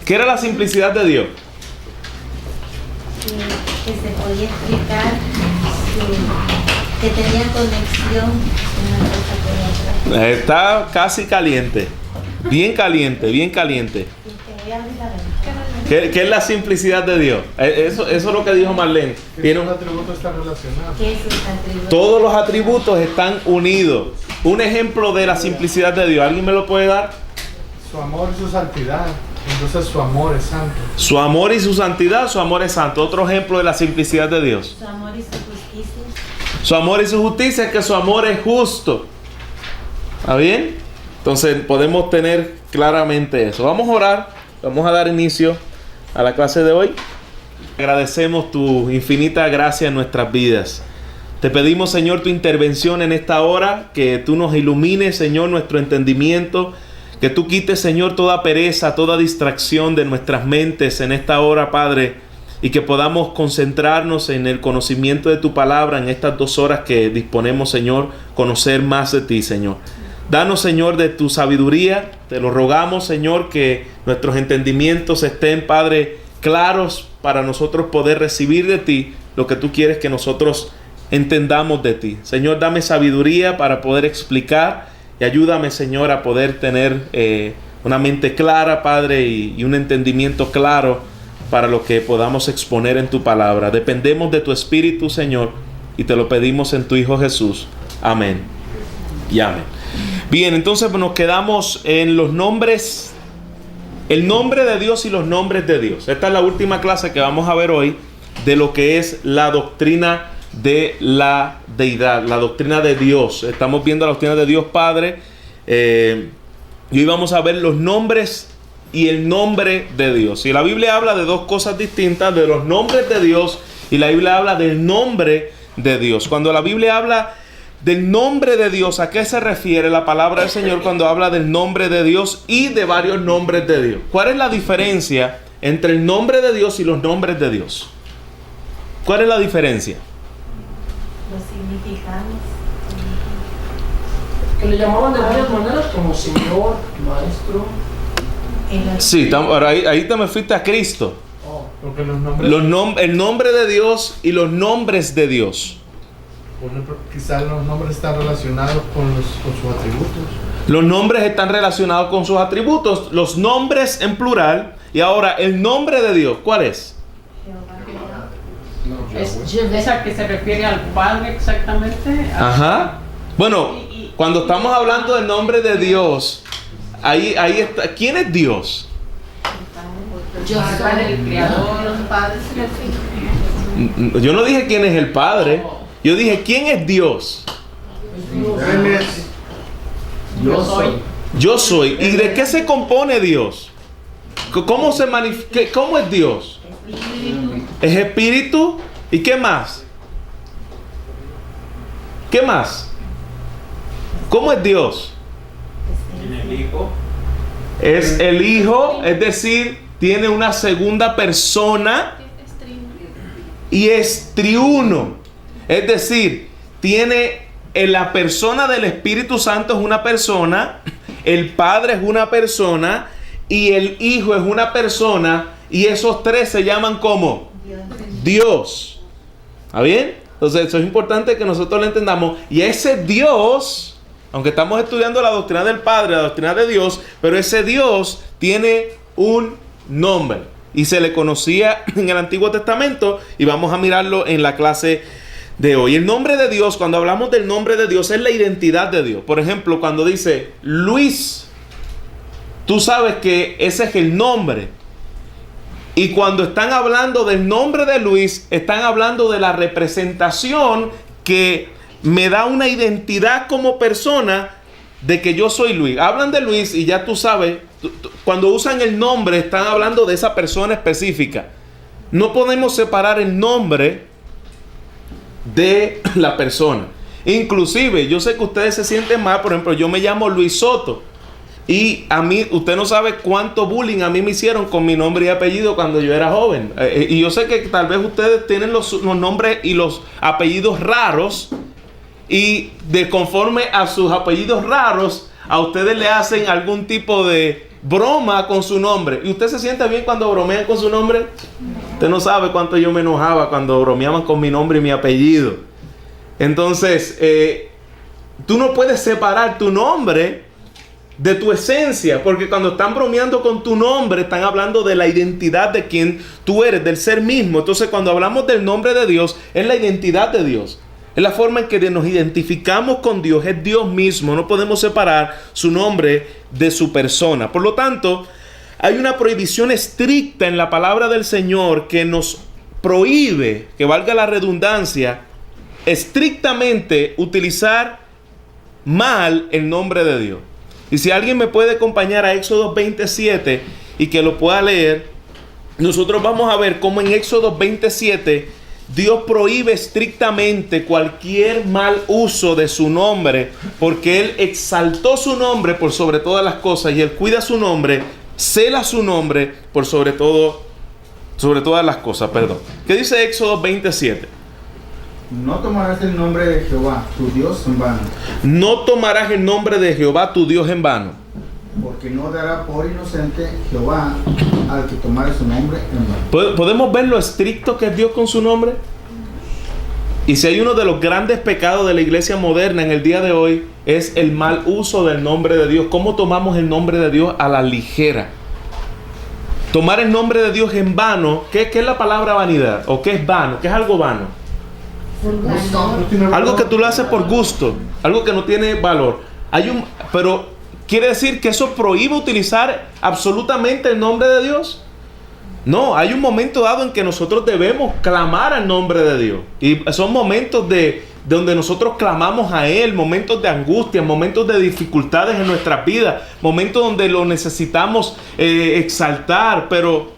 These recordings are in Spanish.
¿Qué era la simplicidad de Dios? Que se podía explicar, que tenía conexión una cosa con otra. Está casi caliente. Bien caliente, bien caliente. ¿Qué es la simplicidad de Dios? Eso es lo que dijo Marlene. Que los atributos están relacionados. Todos los atributos están unidos. Un ejemplo de la simplicidad de Dios, ¿alguien me lo puede dar? Su amor y su santidad. Entonces su amor es santo. Su amor y su santidad, su amor es santo. Otro ejemplo de la simplicidad de Dios. Su amor y su justicia. Su amor y su justicia es que su amor es justo. ¿Está bien? Entonces podemos tener claramente eso. Vamos a orar. Vamos a dar inicio a la clase de hoy. Agradecemos tu infinita gracia en nuestras vidas. Te pedimos, Señor, tu intervención en esta hora. Que tú nos ilumines, Señor, nuestro entendimiento. Que tú quites, Señor, toda pereza, toda distracción de nuestras mentes en esta hora, Padre. Y que podamos concentrarnos en el conocimiento de tu palabra en estas 2 horas que disponemos, Señor, conocer más de ti, Señor. Danos, Señor, de tu sabiduría. Te lo rogamos, Señor, que nuestros entendimientos estén, Padre, claros para nosotros poder recibir de ti lo que tú quieres que nosotros entendamos de ti. Señor, dame sabiduría para poder explicar y ayúdame, Señor, a poder tener una mente clara, Padre, y un entendimiento claro para lo que podamos exponer en tu palabra. Dependemos de tu Espíritu, Señor, y te lo pedimos en tu Hijo Jesús. Amén y amén. Bien, entonces nos quedamos en los nombres, el nombre de Dios y los nombres de Dios. Esta es la última clase que vamos a ver hoy de lo que es la doctrina de la deidad, la doctrina de Dios. Estamos viendo la doctrina de Dios Padre. Y hoy vamos a ver los nombres y el nombre de Dios. Y la Biblia habla de 2 cosas distintas, de los nombres de Dios, y la Biblia habla del nombre de Dios. Cuando la Biblia habla del nombre de Dios, ¿a qué se refiere la palabra del Señor cuando habla del nombre de Dios y de varios nombres de Dios? ¿Cuál es la diferencia entre el nombre de Dios y los nombres de Dios? ¿Cuál es la diferencia? Los significados. Que le llamaban de varias maneras, como Señor, Maestro. Sí, ahora ahí te me fuiste a Cristo. Porque los nombres, El nombre de Dios y los nombres de Dios. por ejemplo, quizás los nombres están relacionados con sus atributos. Los nombres están relacionados con sus atributos. Los nombres en plural. Y ahora, el nombre de Dios, ¿cuál es? Es esa que se refiere al Padre exactamente. Ajá. Bueno, cuando estamos hablando del nombre de Dios, ahí está. ¿Quién es Dios? Yo soy el Creador. Los padres y los hijos. Yo no dije quién es el Padre. Yo dije quién es Dios. Él es. Yo soy. Yo soy. ¿Y de qué se compone Dios? ¿Cómo se manifiesta? ¿Cómo es Dios? Es espíritu. ¿Y qué más? ¿Qué más? ¿Cómo es Dios? Es el Hijo, es decir, tiene una segunda persona y es triuno. Es decir, tiene en la persona del Espíritu Santo es una persona, el Padre es una persona y el Hijo es una persona, y esos 3 se llaman como Dios. ¿Está bien? Entonces eso es importante que nosotros lo entendamos. Y ese Dios, aunque estamos estudiando la doctrina del Padre, la doctrina de Dios, pero ese Dios tiene un nombre y se le conocía en el Antiguo Testamento, y vamos a mirarlo en la clase de hoy. El nombre de Dios, cuando hablamos del nombre de Dios, es la identidad de Dios. Por ejemplo, cuando dice Luis, tú sabes que ese es el nombre. Y cuando están hablando del nombre de Luis, están hablando de la representación que me da una identidad como persona de que yo soy Luis. Hablan de Luis y ya tú sabes, cuando usan el nombre están hablando de esa persona específica. No podemos separar el nombre de la persona. Inclusive, yo sé que ustedes se sienten mal. Por ejemplo, yo me llamo Luis Soto. Y a mí, usted no sabe cuánto bullying a mí me hicieron con mi nombre y apellido cuando yo era joven. Y yo sé que tal vez ustedes tienen los nombres y los apellidos raros. Y de conforme a sus apellidos raros, a ustedes le hacen algún tipo de broma con su nombre. ¿Y usted se siente bien cuando bromean con su nombre? Usted no sabe cuánto yo me enojaba cuando bromeaban con mi nombre y mi apellido. Entonces, tú no puedes separar tu nombre de tu esencia, porque cuando están bromeando con tu nombre, están hablando de la identidad de quien tú eres, del ser mismo. Entonces, cuando hablamos del nombre de Dios, es la identidad de Dios. Es la forma en que nos identificamos con Dios, es Dios mismo. No podemos separar su nombre de su persona. Por lo tanto, hay una prohibición estricta en la palabra del Señor que nos prohíbe, que valga la redundancia, estrictamente utilizar mal el nombre de Dios. Y si alguien me puede acompañar a Éxodo 27 y que lo pueda leer, nosotros vamos a ver cómo en Éxodo 27 Dios prohíbe estrictamente cualquier mal uso de su nombre, porque Él exaltó su nombre por sobre todas las cosas y Él cuida su nombre, cela su nombre por sobre todas las cosas. ¿Qué dice Éxodo 27? No tomarás el nombre de Jehová, tu Dios, en vano. No tomarás el nombre de Jehová, tu Dios, en vano. Porque no dará por inocente Jehová al que tomare su nombre en vano. ¿Podemos ver lo estricto que es Dios con su nombre? Y si hay uno de los grandes pecados de la iglesia moderna en el día de hoy, es el mal uso del nombre de Dios. ¿Cómo tomamos el nombre de Dios a la ligera? Tomar el nombre de Dios en vano. ¿Qué es la palabra vanidad? ¿O qué es vano? ¿Qué es algo vano? Algo que tú lo haces por gusto, algo que no tiene valor. Pero quiere decir que eso prohíbe utilizar absolutamente el nombre de Dios. No, hay un momento dado en que nosotros debemos clamar al nombre de Dios. Y son momentos donde nosotros clamamos a Él, momentos de angustia, momentos de dificultades en nuestras vidas, momentos donde lo necesitamos exaltar. Pero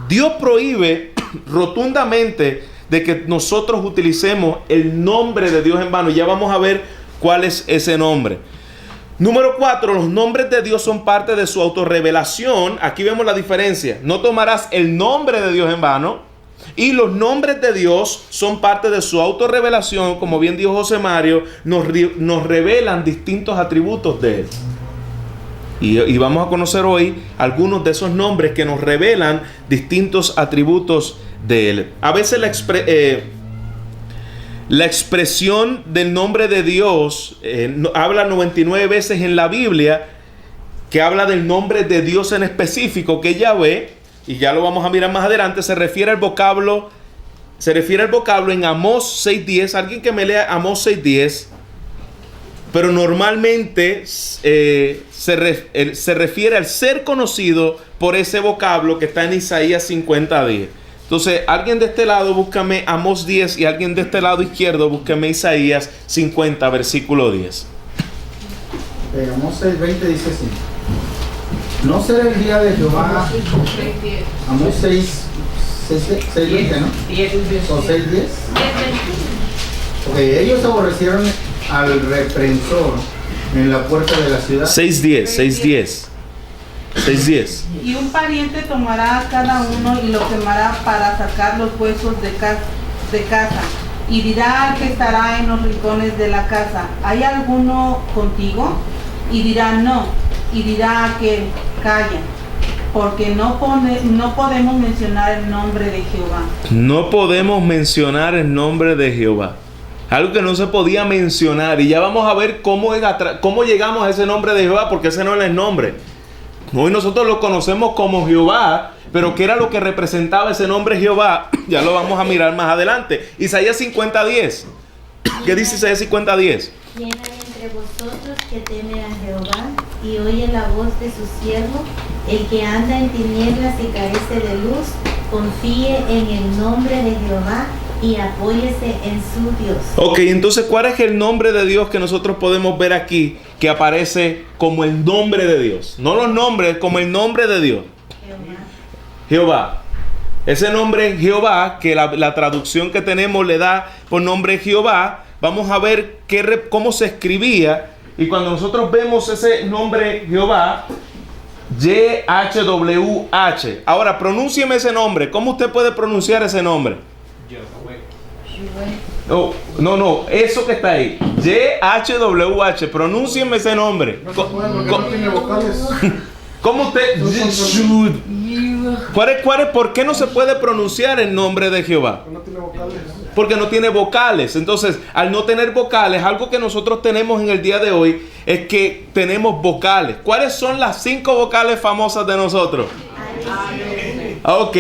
Dios prohíbe rotundamente de que nosotros utilicemos el nombre de Dios en vano. Ya vamos a ver cuál es ese nombre. Número 4, los nombres de Dios son parte de su autorrevelación. Aquí vemos la diferencia. No tomarás el nombre de Dios en vano. Y los nombres de Dios son parte de su autorrevelación. Como bien dijo José Mario, nos revelan distintos atributos de Él. Y vamos a conocer hoy algunos de esos nombres que nos revelan distintos atributos de Él. A veces la expresión del nombre de Dios habla 99 veces en la Biblia, que habla del nombre de Dios en específico, que Yahvé, y ya lo vamos a mirar más adelante, se refiere al vocablo en Amós 6:10. Alguien que me lea Amós 6:10. Pero normalmente se refiere al ser conocido por ese vocablo que está en Isaías 50:10. Entonces, alguien de este lado búscame Amós 10 y alguien de este lado izquierdo búscame Isaías 50, versículo 10. Amós 6:20 dice así: no será el día de Jehová. Amós 6:20, ¿no? O 6:10. Ok, ellos aborrecieron al reprensor en la puerta de la ciudad. 6:10. Y un pariente tomará a cada uno y lo quemará para sacar los huesos de casa. Y dirá al que estará en los rincones de la casa: ¿hay alguno contigo? Y dirá: no. Y dirá a aquel: calla, porque no podemos mencionar el nombre de Jehová. No podemos mencionar el nombre de Jehová. Algo que no se podía mencionar. Y ya vamos a ver cómo llegamos a ese nombre de Jehová, porque ese no es el nombre. Hoy nosotros lo conocemos como Jehová, pero ¿qué era lo que representaba ese nombre Jehová? Ya lo vamos a mirar más adelante. Isaías 50:10. ¿Qué dice Isaías 50:10? ¿Quién hay entre vosotros que teme a Jehová y oye la voz de su siervo? El que anda en tinieblas y carece de luz, confíe en el nombre de Jehová y apóyese en su Dios. Ok, entonces, ¿cuál es el nombre de Dios que nosotros podemos ver aquí que aparece como el nombre de Dios? No los nombres, como el nombre de Dios. Jehová. Ese nombre Jehová, que la traducción que tenemos le da por nombre Jehová. Vamos a ver cómo se escribía. Y cuando nosotros vemos ese nombre Jehová, YHWH. Ahora, pronúncieme ese nombre. ¿Cómo usted puede pronunciar ese nombre? Oh, no, eso que está ahí. YHWH. Pronúncieme ese nombre. No se puede porque no tiene vocales. ¿Cómo usted? Yeshud. ¿Por qué no se puede pronunciar el nombre de Jehová? No tiene vocales. Porque no tiene vocales. Entonces, al no tener vocales, algo que nosotros tenemos en el día de hoy es que tenemos vocales. ¿Cuáles son las 5 vocales famosas de nosotros? Ok.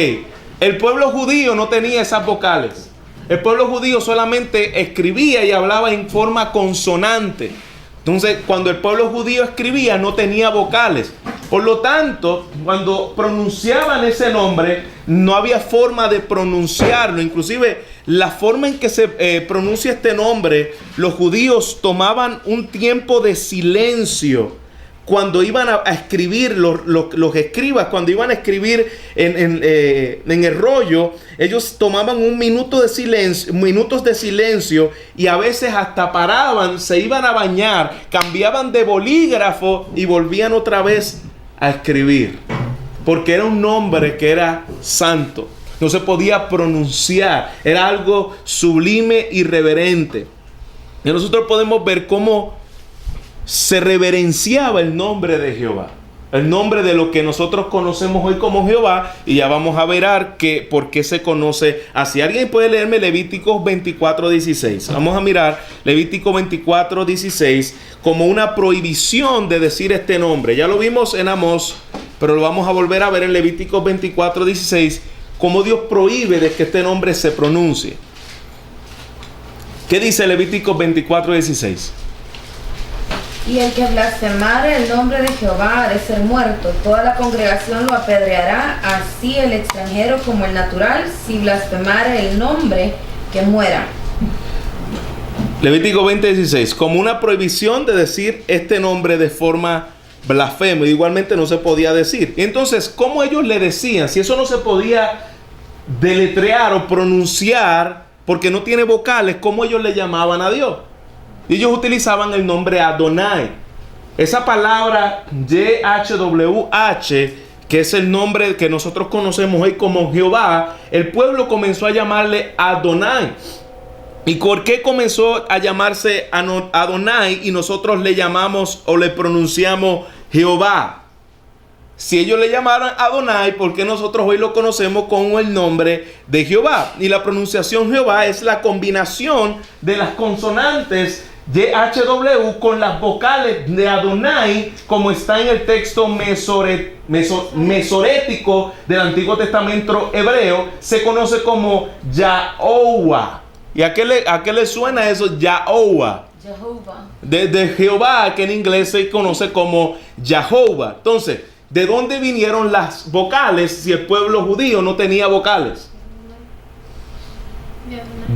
El pueblo judío no tenía esas vocales. El pueblo judío solamente escribía y hablaba en forma consonante. Entonces, cuando el pueblo judío escribía, no tenía vocales. Por lo tanto, cuando pronunciaban ese nombre, no había forma de pronunciarlo. Inclusive, la forma en que se pronuncia este nombre, los judíos tomaban un tiempo de silencio. Cuando iban a escribir, los escribas, cuando iban a escribir en el rollo, ellos tomaban un minuto de silencio, minutos de silencio, y a veces hasta paraban, se iban a bañar, cambiaban de bolígrafo y volvían otra vez a escribir. Porque era un nombre que era santo, no se podía pronunciar, era algo sublime y reverente. Y nosotros podemos ver cómo se reverenciaba el nombre de Jehová, el nombre de lo que nosotros conocemos hoy como Jehová, y ya vamos a ver por qué se conoce así. ¿Alguien puede leerme Levíticos 24:16? Vamos a mirar Levítico 24:16 como una prohibición de decir este nombre. Ya lo vimos en Amós, pero lo vamos a volver a ver en Levítico 24:16, cómo Dios prohíbe de que este nombre se pronuncie. ¿Qué dice Levítico 24:16? Y el que blasfemare el nombre de Jehová ha de ser muerto. Toda la congregación lo apedreará, así el extranjero como el natural, si blasfemare el nombre, que muera. Levítico 20:16, como una prohibición de decir este nombre de forma blasfema. Igualmente no se podía decir. Entonces, ¿cómo ellos le decían? Si eso no se podía deletrear o pronunciar porque no tiene vocales, ¿cómo ellos le llamaban a Dios? Ellos utilizaban el nombre Adonai. Esa palabra YHWH, que es el nombre que nosotros conocemos hoy como Jehová, el pueblo comenzó a llamarle Adonai. ¿Y por qué comenzó a llamarse Adonai y nosotros le llamamos o le pronunciamos Jehová? Si ellos le llamaron Adonai, ¿por qué nosotros hoy lo conocemos con el nombre de Jehová? Y la pronunciación Jehová es la combinación de las consonantes YHW con las vocales de Adonai, como está en el texto mesorético del Antiguo Testamento hebreo. Se conoce como Yahovah. ¿Y a qué le suena eso? Yahovah. De Jehová, que en inglés se conoce como Yahovah. Entonces, ¿de dónde vinieron las vocales si el pueblo judío no tenía vocales?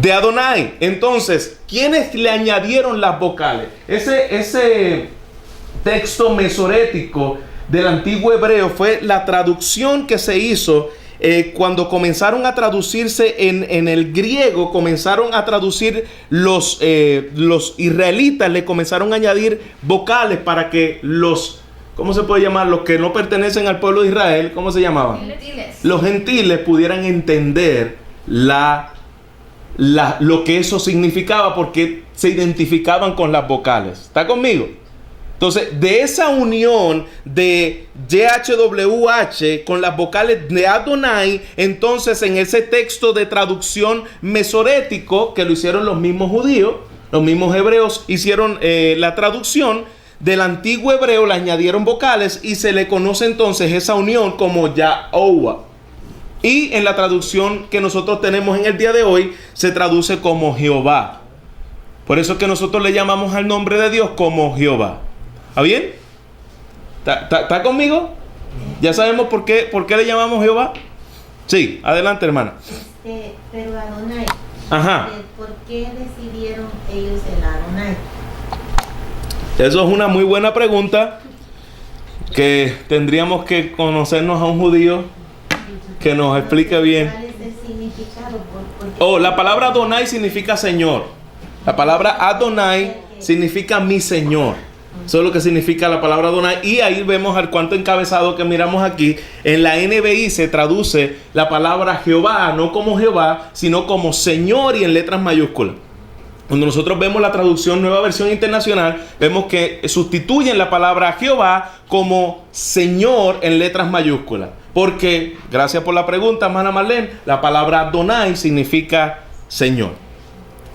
De Adonai. Entonces, ¿quiénes le añadieron las vocales? Ese texto mesorético del antiguo hebreo fue la traducción que se hizo cuando comenzaron a traducirse en el griego. Comenzaron a traducir los israelitas, le comenzaron a añadir vocales para que ¿cómo se puede llamar? Los que no pertenecen al pueblo de Israel, ¿cómo se llamaban? Gentiles. Los gentiles pudieran entender lo que eso significaba, porque se identificaban con las vocales. ¿Está conmigo? Entonces, de esa unión de YHWH con las vocales de Adonai, entonces en ese texto de traducción mesorético que lo hicieron los mismos judíos, los mismos hebreos hicieron la traducción del antiguo hebreo, le añadieron vocales y se le conoce entonces esa unión como Yahovah. Y en la traducción que nosotros tenemos en el día de hoy, se traduce como Jehová. Por eso es que nosotros le llamamos al nombre de Dios como Jehová. ¿Está bien? ¿Está conmigo? ¿Ya sabemos por qué le llamamos Jehová? Sí, adelante, hermana. Pero Adonai, ajá. ¿Por qué decidieron ellos el Adonai? Eso es una muy buena pregunta, que tendríamos que conocernos a un judío que nos explique bien. ¿Cuál es el significado? La palabra Adonai significa Señor. La palabra Adonai significa mi Señor. Eso es lo que significa la palabra Adonai. Y ahí vemos al cuarto encabezado que miramos aquí. En la NBI se traduce la palabra Jehová, no como Jehová, sino como Señor y en letras mayúsculas. Cuando nosotros vemos la traducción Nueva Versión Internacional, vemos que sustituyen la palabra Jehová como Señor en letras mayúsculas. Porque, gracias por la pregunta, hermana Marlene, la palabra Adonai significa Señor.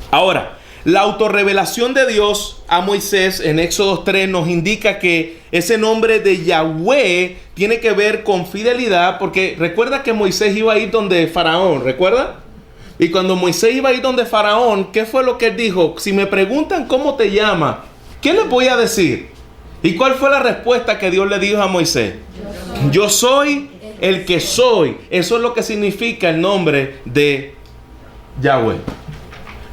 Ahora, la autorrevelación de Dios a Moisés en Éxodo 3 nos indica que ese nombre de Yahweh tiene que ver con fidelidad, porque recuerda que Moisés iba a ir donde Faraón, ¿recuerda? Y cuando Moisés iba a ir donde Faraón, ¿qué fue lo que él dijo? Si me preguntan cómo te llamas, ¿qué les voy a decir? ¿Y cuál fue la respuesta que Dios le dijo a Moisés? Yo soy el que soy. Eso es lo que significa el nombre de Yahweh.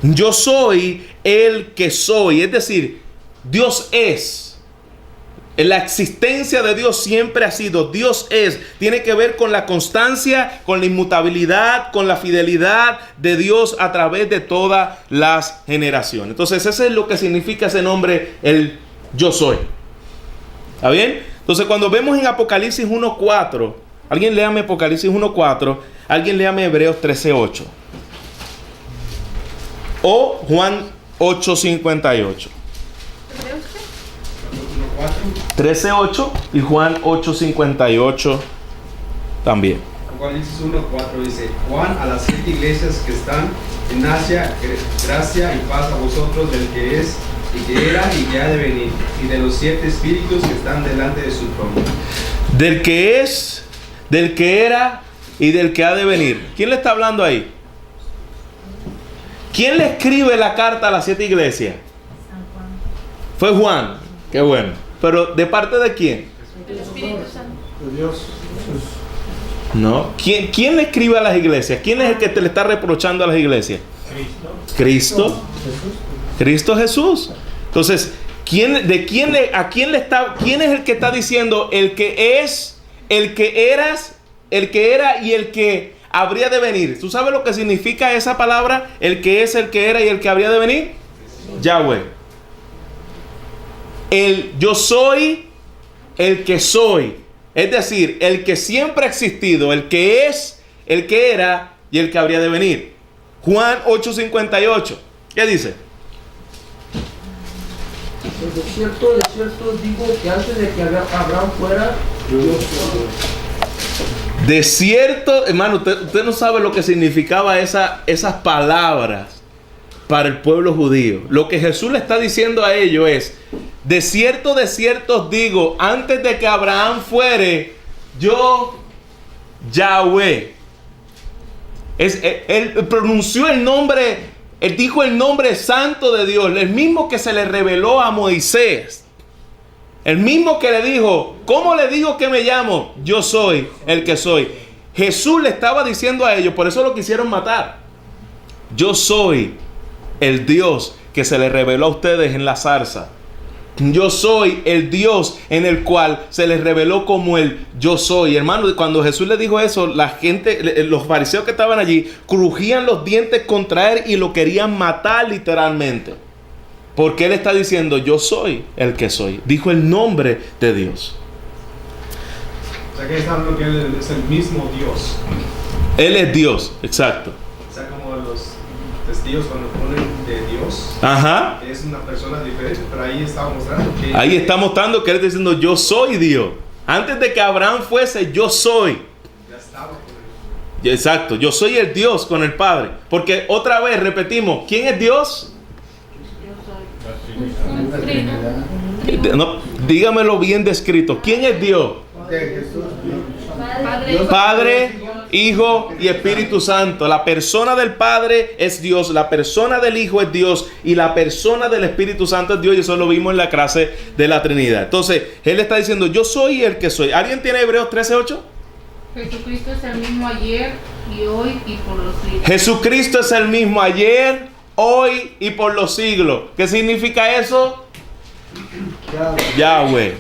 Yo soy el que soy. Es decir, Dios es. La existencia de Dios siempre ha sido, Dios es, tiene que ver con la constancia, con la inmutabilidad, con la fidelidad de Dios a través de todas las generaciones. Entonces, ese es lo que significa ese nombre, el yo soy. ¿Está bien? Entonces, cuando vemos en Apocalipsis 1.4, alguien léame Apocalipsis 1.4, alguien léame Hebreos 13.8 o Juan 8.58. 13.8 y Juan 8.58 también. Apocalipsis 1.4 dice: Juan, a las 7 iglesias que están en Asia, gracia y paz a vosotros, del que es, y que era, y que ha de venir, y de los 7 espíritus que están delante de su trono. Del que es, del que era y del que ha de venir. ¿Quién le está hablando ahí? ¿Quién le escribe la carta a las 7 iglesias? Fue Juan. Qué bueno. Pero ¿de parte de quién? El Espíritu Santo. De Dios. No. ¿Quién le escribe a las iglesias? ¿Quién es el que te le está reprochando a las iglesias? Cristo. Cristo Jesús. Entonces, ¿quién es el que está diciendo el que es, el que eras, el que era y el que habría de venir? ¿Tú sabes lo que significa esa palabra? El que es, el que era y el que habría de venir. Yahweh. El yo soy, el que soy. Es decir, el que siempre ha existido, el que es, el que era y el que habría de venir. Juan 8.58. ¿Qué dice? De cierto digo que antes de que Abraham fuera, yo soy. De cierto, hermano, usted no sabe lo que significaba esas palabras para el pueblo judío. Lo que Jesús le está diciendo a ellos es: de cierto os digo, antes de que Abraham fuere, yo, Yahweh. Él pronunció el nombre, él dijo el nombre santo de Dios, el mismo que se le reveló a Moisés. El mismo que le dijo: ¿cómo le digo que me llamo? Yo soy el que soy. Jesús le estaba diciendo a ellos, por eso lo quisieron matar: yo soy el Dios que se le reveló a ustedes en la zarza. Yo soy el Dios en el cual se les reveló como el yo soy. Hermano, cuando Jesús le dijo eso, la gente, los fariseos que estaban allí, crujían los dientes contra él y lo querían matar literalmente. Porque él está diciendo: yo soy el que soy. Dijo el nombre de Dios. O sea que está hablando que Él es el mismo Dios. Él es Dios, exacto. O sea, como los testigos cuando ponen de Dios. Ajá. Es una persona diferente, pero ahí está mostrando que... Ahí está mostrando que él está diciendo: yo soy Dios. Antes de que Abraham fuese, yo soy. Ya estaba con él. Exacto, yo soy el Dios con el Padre. Porque otra vez repetimos: ¿quién es Dios? No, dígamelo bien descrito. ¿Quién es Dios? Padre, Hijo y Espíritu Santo. La persona del Padre es Dios, la persona del Hijo es Dios y la persona del Espíritu Santo es Dios. Y eso lo vimos en la clase de la Trinidad. Entonces, él está diciendo: yo soy el que soy. ¿Alguien tiene Hebreos 13:8? Jesucristo es el mismo ayer y hoy y por los siglos. Jesucristo es el mismo ayer, hoy y por los siglos. ¿Qué significa eso? Yahweh.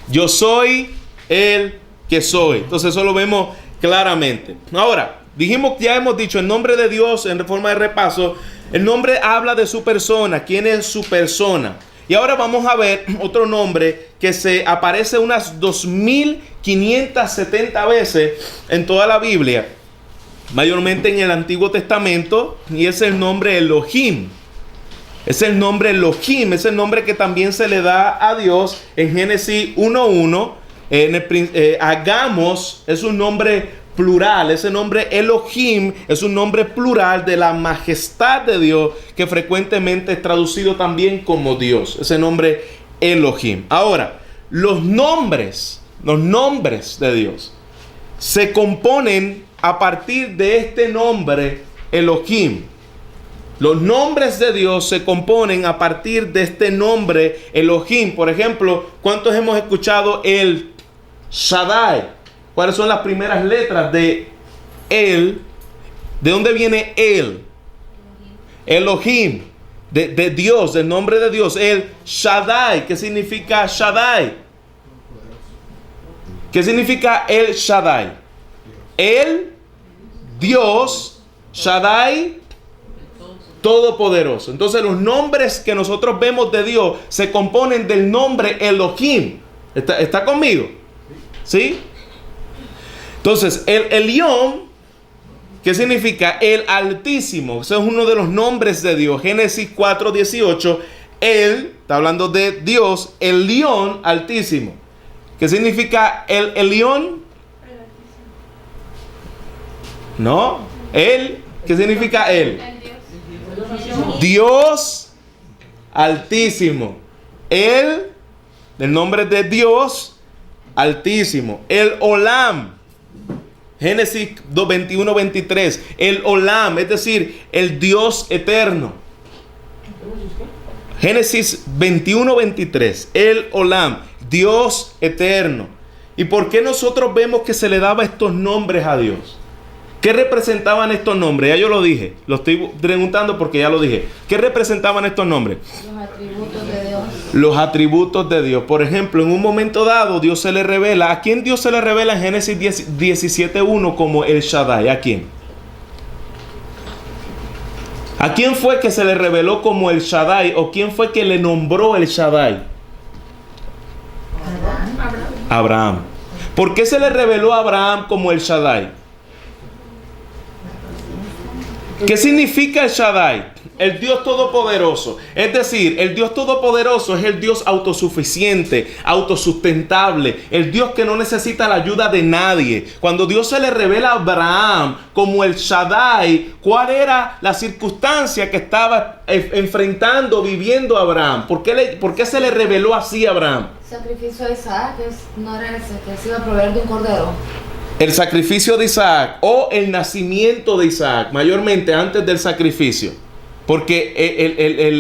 Yo soy el que soy. Entonces eso lo vemos claramente. Ahora, ya hemos dicho el nombre de Dios en forma de repaso. El nombre habla de su persona. ¿Quién es su persona? Y ahora vamos a ver otro nombre que se aparece unas 2570 veces en toda la Biblia, mayormente en el Antiguo Testamento, y es el nombre Elohim. Es el nombre Elohim, es el nombre que también se le da a Dios en Génesis 1:1. Hagamos es un nombre plural, ese nombre Elohim es un nombre plural de la majestad de Dios, que frecuentemente es traducido también como Dios, ese nombre Elohim. Ahora, los nombres de Dios se componen a partir de este nombre Elohim. Los nombres de Dios se componen a partir de este nombre Elohim. Por ejemplo, ¿cuántos hemos escuchado el Shaddai? ¿Cuáles son las primeras letras de él? ¿De dónde viene él? Elohim, de Dios, del nombre de Dios. El Shaddai, ¿qué significa Shaddai? ¿Qué significa el Shaddai? El Dios, Shaddai, todopoderoso. Entonces los nombres que nosotros vemos de Dios se componen del nombre Elohim. ¿Está conmigo? ¿Sí? Entonces el Elión, ¿qué significa? El Altísimo. Ese es uno de los nombres de Dios. Génesis 4:18. Él, está hablando de Dios, el León Altísimo. ¿Qué significa el Elión? No. Él, ¿qué significa él? Dios Altísimo. Él, el nombre de Dios Altísimo. El Olam. Génesis 21:23. El Olam, es decir, el Dios eterno. Génesis 21:23. El Olam, Dios eterno. ¿Y por qué nosotros vemos que se le daba estos nombres a Dios? ¿Qué representaban estos nombres? Ya yo lo dije. Lo estoy preguntando porque ya lo dije. ¿Qué representaban estos nombres? Los atributos de Dios. Los atributos de Dios. Por ejemplo, en un momento dado, Dios se le revela. ¿A quién Dios se le revela en Génesis 17:1 como el Shaddai? ¿A quién? ¿A quién fue que se le reveló como el Shaddai? ¿O quién fue que le nombró el Shaddai? Abraham. ¿Por qué se le reveló a Abraham como el Shaddai? ¿Qué significa el Shaddai? El Dios Todopoderoso. Es decir, el Dios Todopoderoso es el Dios autosuficiente, autosustentable, el Dios que no necesita la ayuda de nadie. Cuando Dios se le revela a Abraham como el Shaddai, ¿cuál era la circunstancia que estaba enfrentando, viviendo Abraham? ¿Por qué se le reveló así a Abraham? El sacrificio de Isaac no era ese, que se iba a proveer de un cordero. El sacrificio de Isaac o el nacimiento de Isaac, mayormente antes del sacrificio. Porque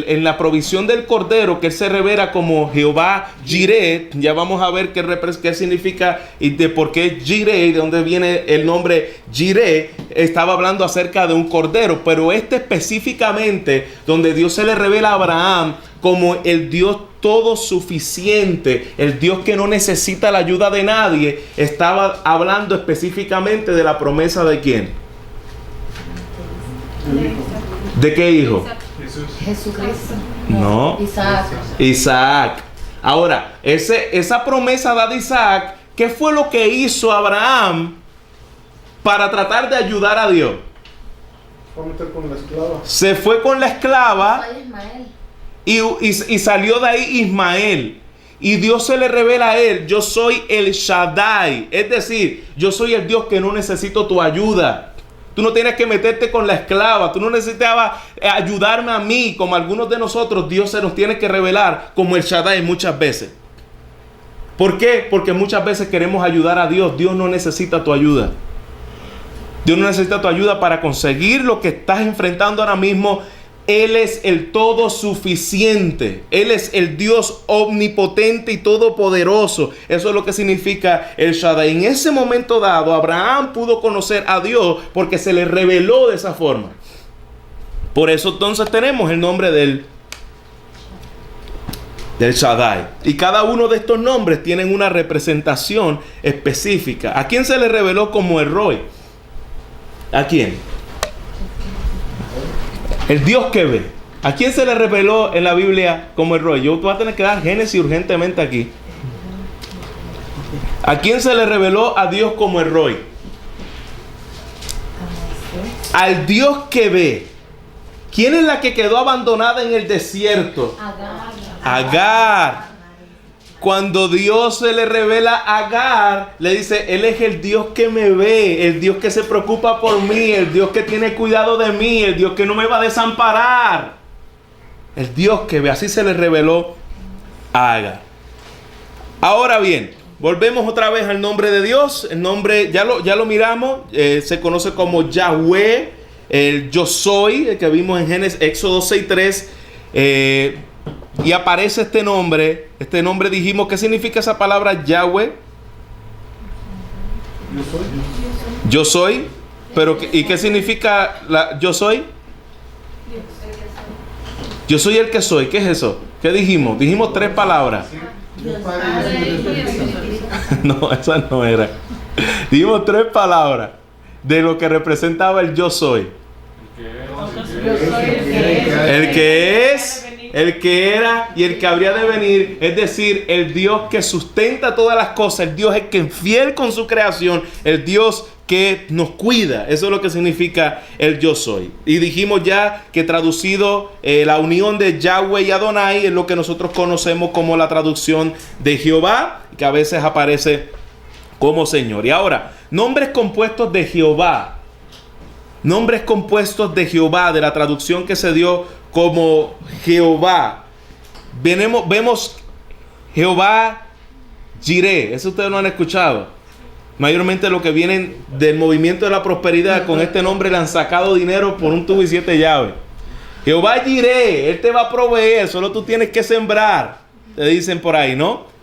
en la provisión del cordero, que él se revela como Jehová Jireh, ya vamos a ver qué significa y de por qué Jireh, de dónde viene el nombre Jireh. Estaba hablando acerca de un cordero, pero específicamente donde Dios se le revela a Abraham como el Dios todo suficiente, el Dios que no necesita la ayuda de nadie, estaba hablando específicamente de la promesa de ¿quién? ¿De qué hijo? Jesucristo. No. Isaac. Ahora, esa promesa dada a Isaac, ¿qué fue lo que hizo Abraham para tratar de ayudar a Dios? Se fue con la esclava. Y salió de ahí Ismael. Y Dios se le revela a él: yo soy el Shaddai. Es decir, yo soy el Dios que no necesito tu ayuda. Tú no tienes que meterte con la esclava. Tú no necesitabas ayudarme a mí. Como algunos de nosotros, Dios se nos tiene que revelar como el Shaddai muchas veces. ¿Por qué? Porque muchas veces queremos ayudar a Dios. Dios no necesita tu ayuda. Dios no necesita tu ayuda para conseguir lo que estás enfrentando ahora mismo. Él es el todo suficiente. Él es el Dios omnipotente y todopoderoso. Eso es lo que significa el Shaddai. En ese momento dado, Abraham pudo conocer a Dios porque se le reveló de esa forma. Por eso entonces tenemos el nombre del Shaddai. Y cada uno de estos nombres tienen una representación específica. ¿A quién se le reveló como el Roy? ¿A quién? El Dios que ve. ¿A quién se le reveló en la Biblia como el Roy? Yo voy a tener que dar Génesis urgentemente aquí. ¿A quién se le reveló a Dios como el Roy? Al Dios que ve. ¿Quién es la que quedó abandonada en el desierto? Agar. Cuando Dios se le revela a Agar, le dice, Él es el Dios que me ve, el Dios que se preocupa por mí, el Dios que tiene cuidado de mí, el Dios que no me va a desamparar. El Dios que ve, así se le reveló a Agar. Ahora bien, volvemos otra vez al nombre de Dios. El nombre, ya lo miramos, se conoce como Yahweh, el yo soy, el que vimos en Éxodo 6:3. Y aparece este nombre dijimos, ¿qué significa esa palabra Yahweh? Yo soy. Pero, ¿y qué significa yo soy? Yo soy el que soy. ¿Qué es eso? ¿Qué dijimos? Dijimos 3 palabras. No, esa no era. Dijimos 3 palabras de lo que representaba el yo soy. El que es, el que era y el que habría de venir, es decir, el Dios que sustenta todas las cosas, el Dios es que es fiel con su creación, el Dios que nos cuida. Eso es lo que significa el yo soy. Y dijimos ya que traducido la unión de Yahweh y Adonai es lo que nosotros conocemos como la traducción de Jehová, que a veces aparece como Señor. Y ahora, nombres compuestos de Jehová. Nombres compuestos de Jehová, de la traducción que se dio como Jehová. Vemos Jehová Jireh. Eso ustedes no han escuchado. Mayormente los que vienen del movimiento de la prosperidad, con este nombre le han sacado dinero por un tubo y 7 llaves. Jehová Jireh, Él te va a proveer, solo tú tienes que sembrar. Te dicen por ahí, ¿no?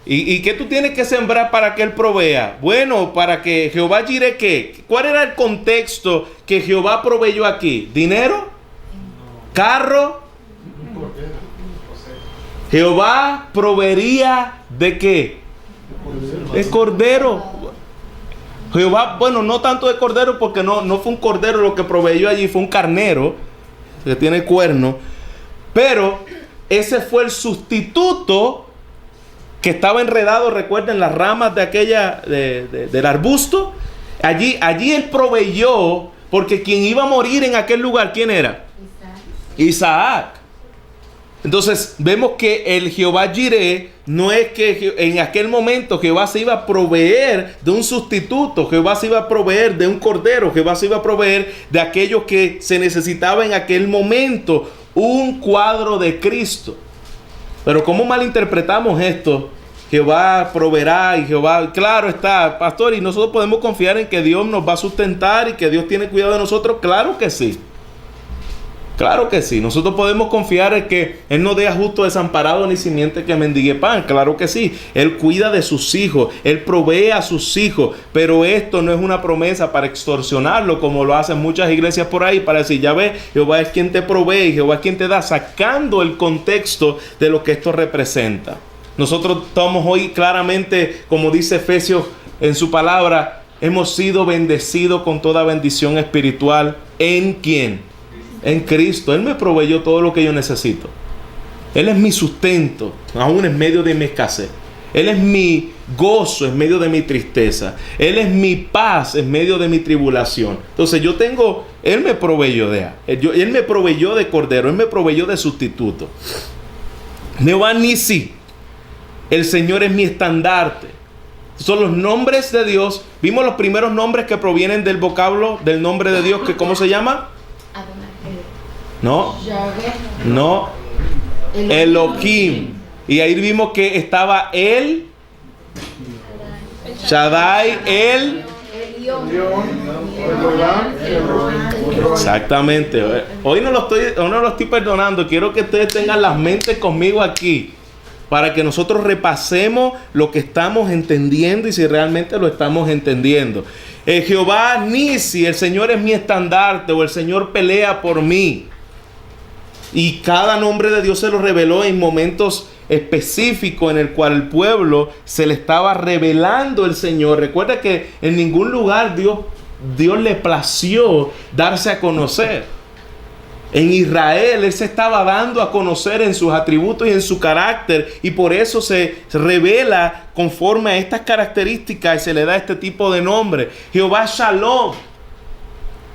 ¿Y qué tú tienes que sembrar para que Él provea? Bueno, para que Jehová Jireh, ¿qué? ¿Cuál era el contexto que Jehová proveyó aquí? ¿Dinero? ¿Carro? Jehová proveería ¿de qué? De cordero. Jehová, bueno, no tanto de cordero, porque no fue un cordero lo que proveyó allí, fue un carnero que tiene cuerno. Pero ese fue el sustituto que estaba enredado, recuerden, las ramas de aquella del arbusto. Allí Él proveyó, porque quien iba a morir en aquel lugar, ¿quién era? Isaac. Entonces vemos que el Jehová Jireh no es que en aquel momento Jehová se iba a proveer de un sustituto, Jehová se iba a proveer de un cordero, Jehová se iba a proveer de aquello que se necesitaba en aquel momento, un cuadro de Cristo. Pero ¿cómo malinterpretamos esto? Jehová proveerá y Jehová, claro está, pastor, y nosotros podemos confiar en que Dios nos va a sustentar y que Dios tiene cuidado de nosotros. Claro que sí. Claro que sí. Nosotros podemos confiar en que Él no deja justo desamparado ni simiente que mendigue pan. Claro que sí. Él cuida de sus hijos. Él provee a sus hijos. Pero esto no es una promesa para extorsionarlo, como lo hacen muchas iglesias por ahí, para decir, ya ves, Jehová es quien te provee, Jehová es quien te da, sacando el contexto de lo que esto representa. Nosotros estamos hoy claramente, como dice Efesios en su palabra, hemos sido bendecidos con toda bendición espiritual. ¿En quién? En Cristo. Él me proveyó todo lo que yo necesito. Él es mi sustento, aún en medio de mi escasez. Él es mi gozo en medio de mi tristeza. Él es mi paz en medio de mi tribulación. Entonces Él me proveyó Él me proveyó de cordero. Él me proveyó de sustituto. Jehová Nisi, el Señor es mi estandarte. Son los nombres de Dios. Vimos los primeros nombres que provienen del vocablo del nombre de Dios, que ¿cómo se llama? No, Elohim. Y ahí vimos que estaba el Shaddai, el exactamente. Hoy no lo estoy perdonando. Quiero que ustedes tengan las mentes conmigo aquí, para que nosotros repasemos lo que estamos entendiendo y si realmente lo estamos entendiendo. Jehová Nisi, el Señor es mi estandarte, o el Señor pelea por mí. Y cada nombre de Dios se lo reveló en momentos específicos en el cual el pueblo se le estaba revelando el Señor. Recuerda que en ningún lugar Dios le plació darse a conocer. En Israel Él se estaba dando a conocer en sus atributos y en su carácter, y por eso se revela conforme a estas características y se le da este tipo de nombre. Jehová Shalom,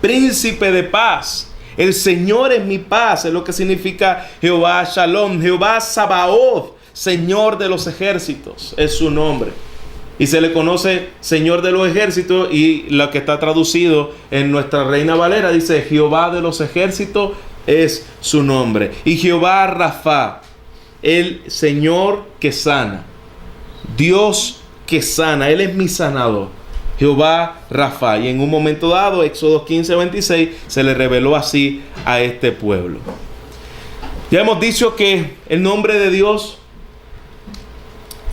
príncipe de paz. El Señor es mi paz, es lo que significa Jehová Shalom. Jehová Sabaoth, Señor de los ejércitos, es su nombre. Y se le conoce Señor de los ejércitos, y lo que está traducido en nuestra Reina Valera dice Jehová de los ejércitos es su nombre. Y Jehová Rafa, el Señor que sana, Dios que sana, Él es mi sanador. Jehová Rafa. Y en un momento dado, Éxodo 15:26, se le reveló así a este pueblo. Ya hemos dicho que el nombre de Dios,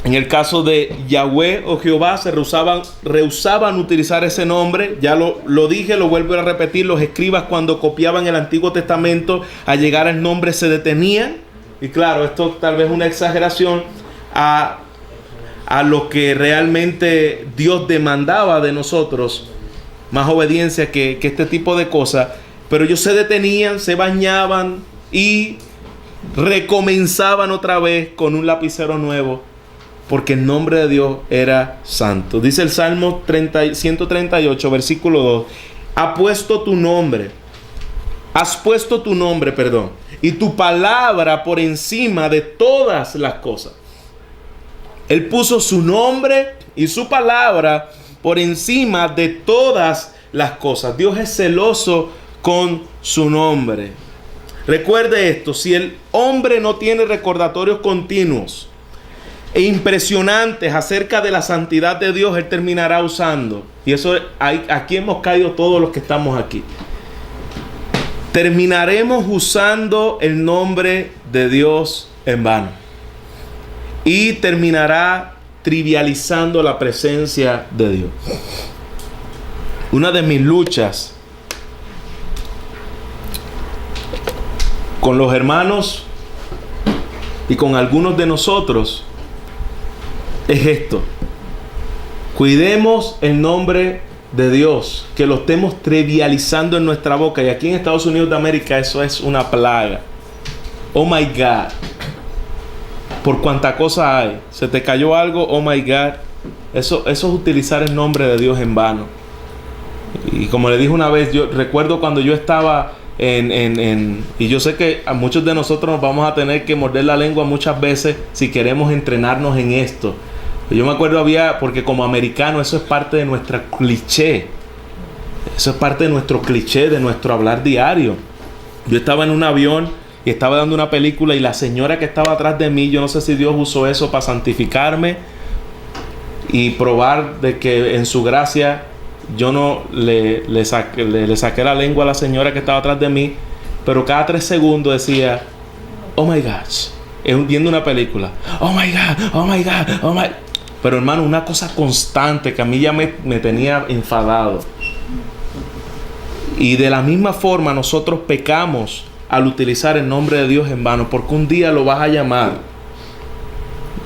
en el caso de Yahweh o Jehová, se rehusaban utilizar ese nombre. Ya lo dije, lo vuelvo a repetir. Los escribas, cuando copiaban el Antiguo Testamento, al llegar al nombre se detenían. Y claro, esto tal vez es una exageración a lo que realmente Dios demandaba de nosotros, más obediencia que este tipo de cosas. Pero ellos se detenían, se bañaban y recomenzaban otra vez con un lapicero nuevo, porque el nombre de Dios era santo. Dice el Salmo 138, versículo 2: has puesto tu nombre, y tu palabra por encima de todas las cosas. Él puso su nombre y su palabra por encima de todas las cosas. Dios es celoso con su nombre. Recuerde esto: si el hombre no tiene recordatorios continuos e impresionantes acerca de la santidad de Dios, él terminará usando, y eso aquí hemos caído todos los que estamos aquí, terminaremos usando el nombre de Dios en vano, y terminará trivializando la presencia de Dios. Una de mis luchas con los hermanos y con algunos de nosotros es esto: cuidemos el nombre de Dios, que lo estemos trivializando en nuestra boca. Y aquí en Estados Unidos de América eso es una plaga. Oh my God, por cuánta cosa hay. Se te cayó algo, oh my God. Eso es utilizar el nombre de Dios en vano. Y como le dije una vez, yo recuerdo cuando yo estaba y yo sé que a muchos de nosotros nos vamos a tener que morder la lengua muchas veces si queremos entrenarnos en esto. Yo me acuerdo porque como americano eso es parte de nuestra cliché. Eso es parte de nuestro cliché, de nuestro hablar diario. Yo estaba en un avión y estaba dando una película, y la señora que estaba atrás de mí, yo no sé si Dios usó eso para santificarme y probar de que en su gracia yo no le saqué la lengua a la señora que estaba atrás de mí, pero cada 3 segundos decía oh my gosh, viendo una película, oh my God, oh my God, oh my. Pero hermano, una cosa constante que a mí ya me tenía enfadado. Y de la misma forma nosotros pecamos al utilizar el nombre de Dios en vano, porque un día lo vas a llamar,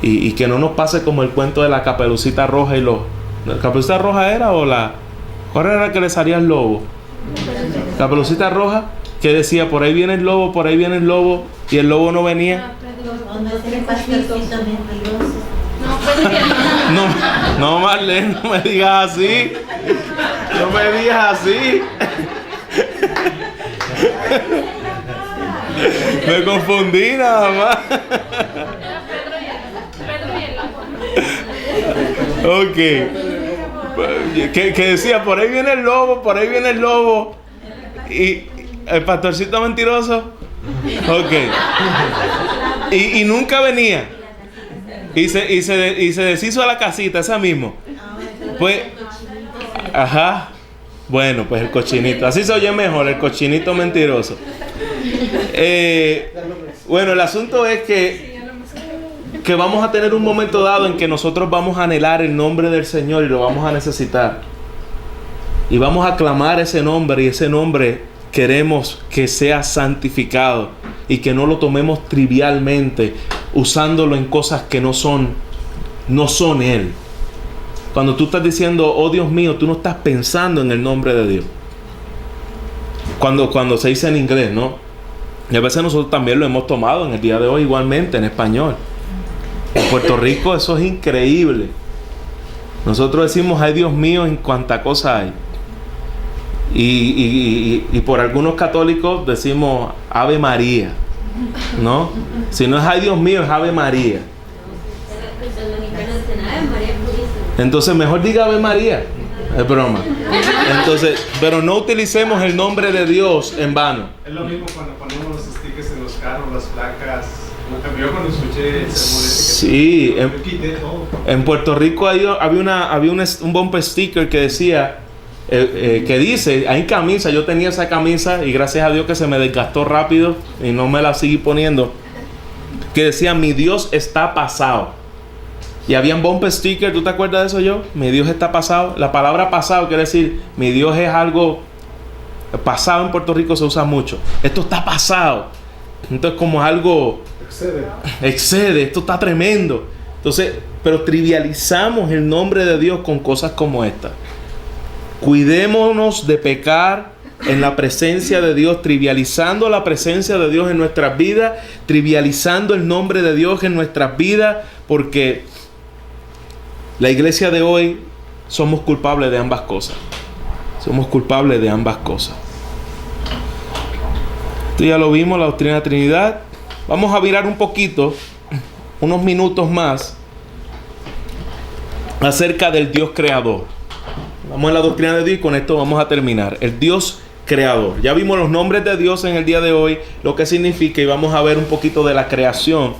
y que no nos pase como el cuento de la Caperucita Roja y los... ¿La Caperucita Roja era o la... ¿Cuál era que le salía el lobo? Caperucita Roja, que decía por ahí viene el lobo, por ahí viene el lobo, y el lobo no venía. No, Marlene, no me digas así. No me digas así. Me confundí nada más. Ok. Que decía, por ahí viene el lobo, por ahí viene el lobo. Y el pastorcito mentiroso. Ok. Y nunca venía. Y se deshizo a la casita, esa mismo. Pues, ajá. Bueno, pues el cochinito. Así se oye mejor, el cochinito mentiroso. Bueno, el asunto es que vamos a tener un momento dado en que nosotros vamos a anhelar el nombre del Señor y lo vamos a necesitar. Y vamos a clamar ese nombre, y ese nombre queremos que sea santificado y que no lo tomemos trivialmente, usándolo en cosas que no son Él. Cuando tú estás diciendo, oh Dios mío, tú no estás pensando en el nombre de Dios. Cuando se dice en inglés, ¿no? Y a veces nosotros también lo hemos tomado en el día de hoy igualmente en español. En Puerto Rico eso es increíble. Nosotros decimos, ay Dios mío, en cuánta cosa hay. Y por algunos católicos decimos Ave María, ¿no? Si no es ay Dios mío, es Ave María. Entonces mejor diga Ave María. Es broma. Entonces, pero no utilicemos el nombre de Dios en vano. Es lo mismo cuando ponemos los stickers en los carros, las placas. Yo cuando escuché el sermón ese que Sí, yo quité todo. en Puerto Rico había un bumper sticker que decía, que dice, hay camisa, yo tenía esa camisa y gracias a Dios que se me desgastó rápido y no me la seguí poniendo, que decía, mi Dios está pasado. Y habían bumper stickers, ¿tú te acuerdas de eso yo? Mi Dios está pasado. La palabra pasado quiere decir, mi Dios es algo pasado. En Puerto Rico se usa mucho. Esto está pasado. Entonces como algo excede, esto está tremendo. Entonces, pero trivializamos el nombre de Dios con cosas como esta. Cuidémonos de pecar en la presencia de Dios, trivializando la presencia de Dios en nuestras vidas, trivializando el nombre de Dios en nuestras vidas, porque la iglesia de hoy somos culpables de ambas cosas. Somos culpables de ambas cosas. Esto ya lo vimos, la doctrina de la Trinidad. Vamos a mirar un poquito, unos minutos más, acerca del Dios creador. Vamos a la doctrina de Dios y con esto vamos a terminar. El Dios creador. Ya vimos los nombres de Dios en el día de hoy, lo que significa, y vamos a ver un poquito de la creación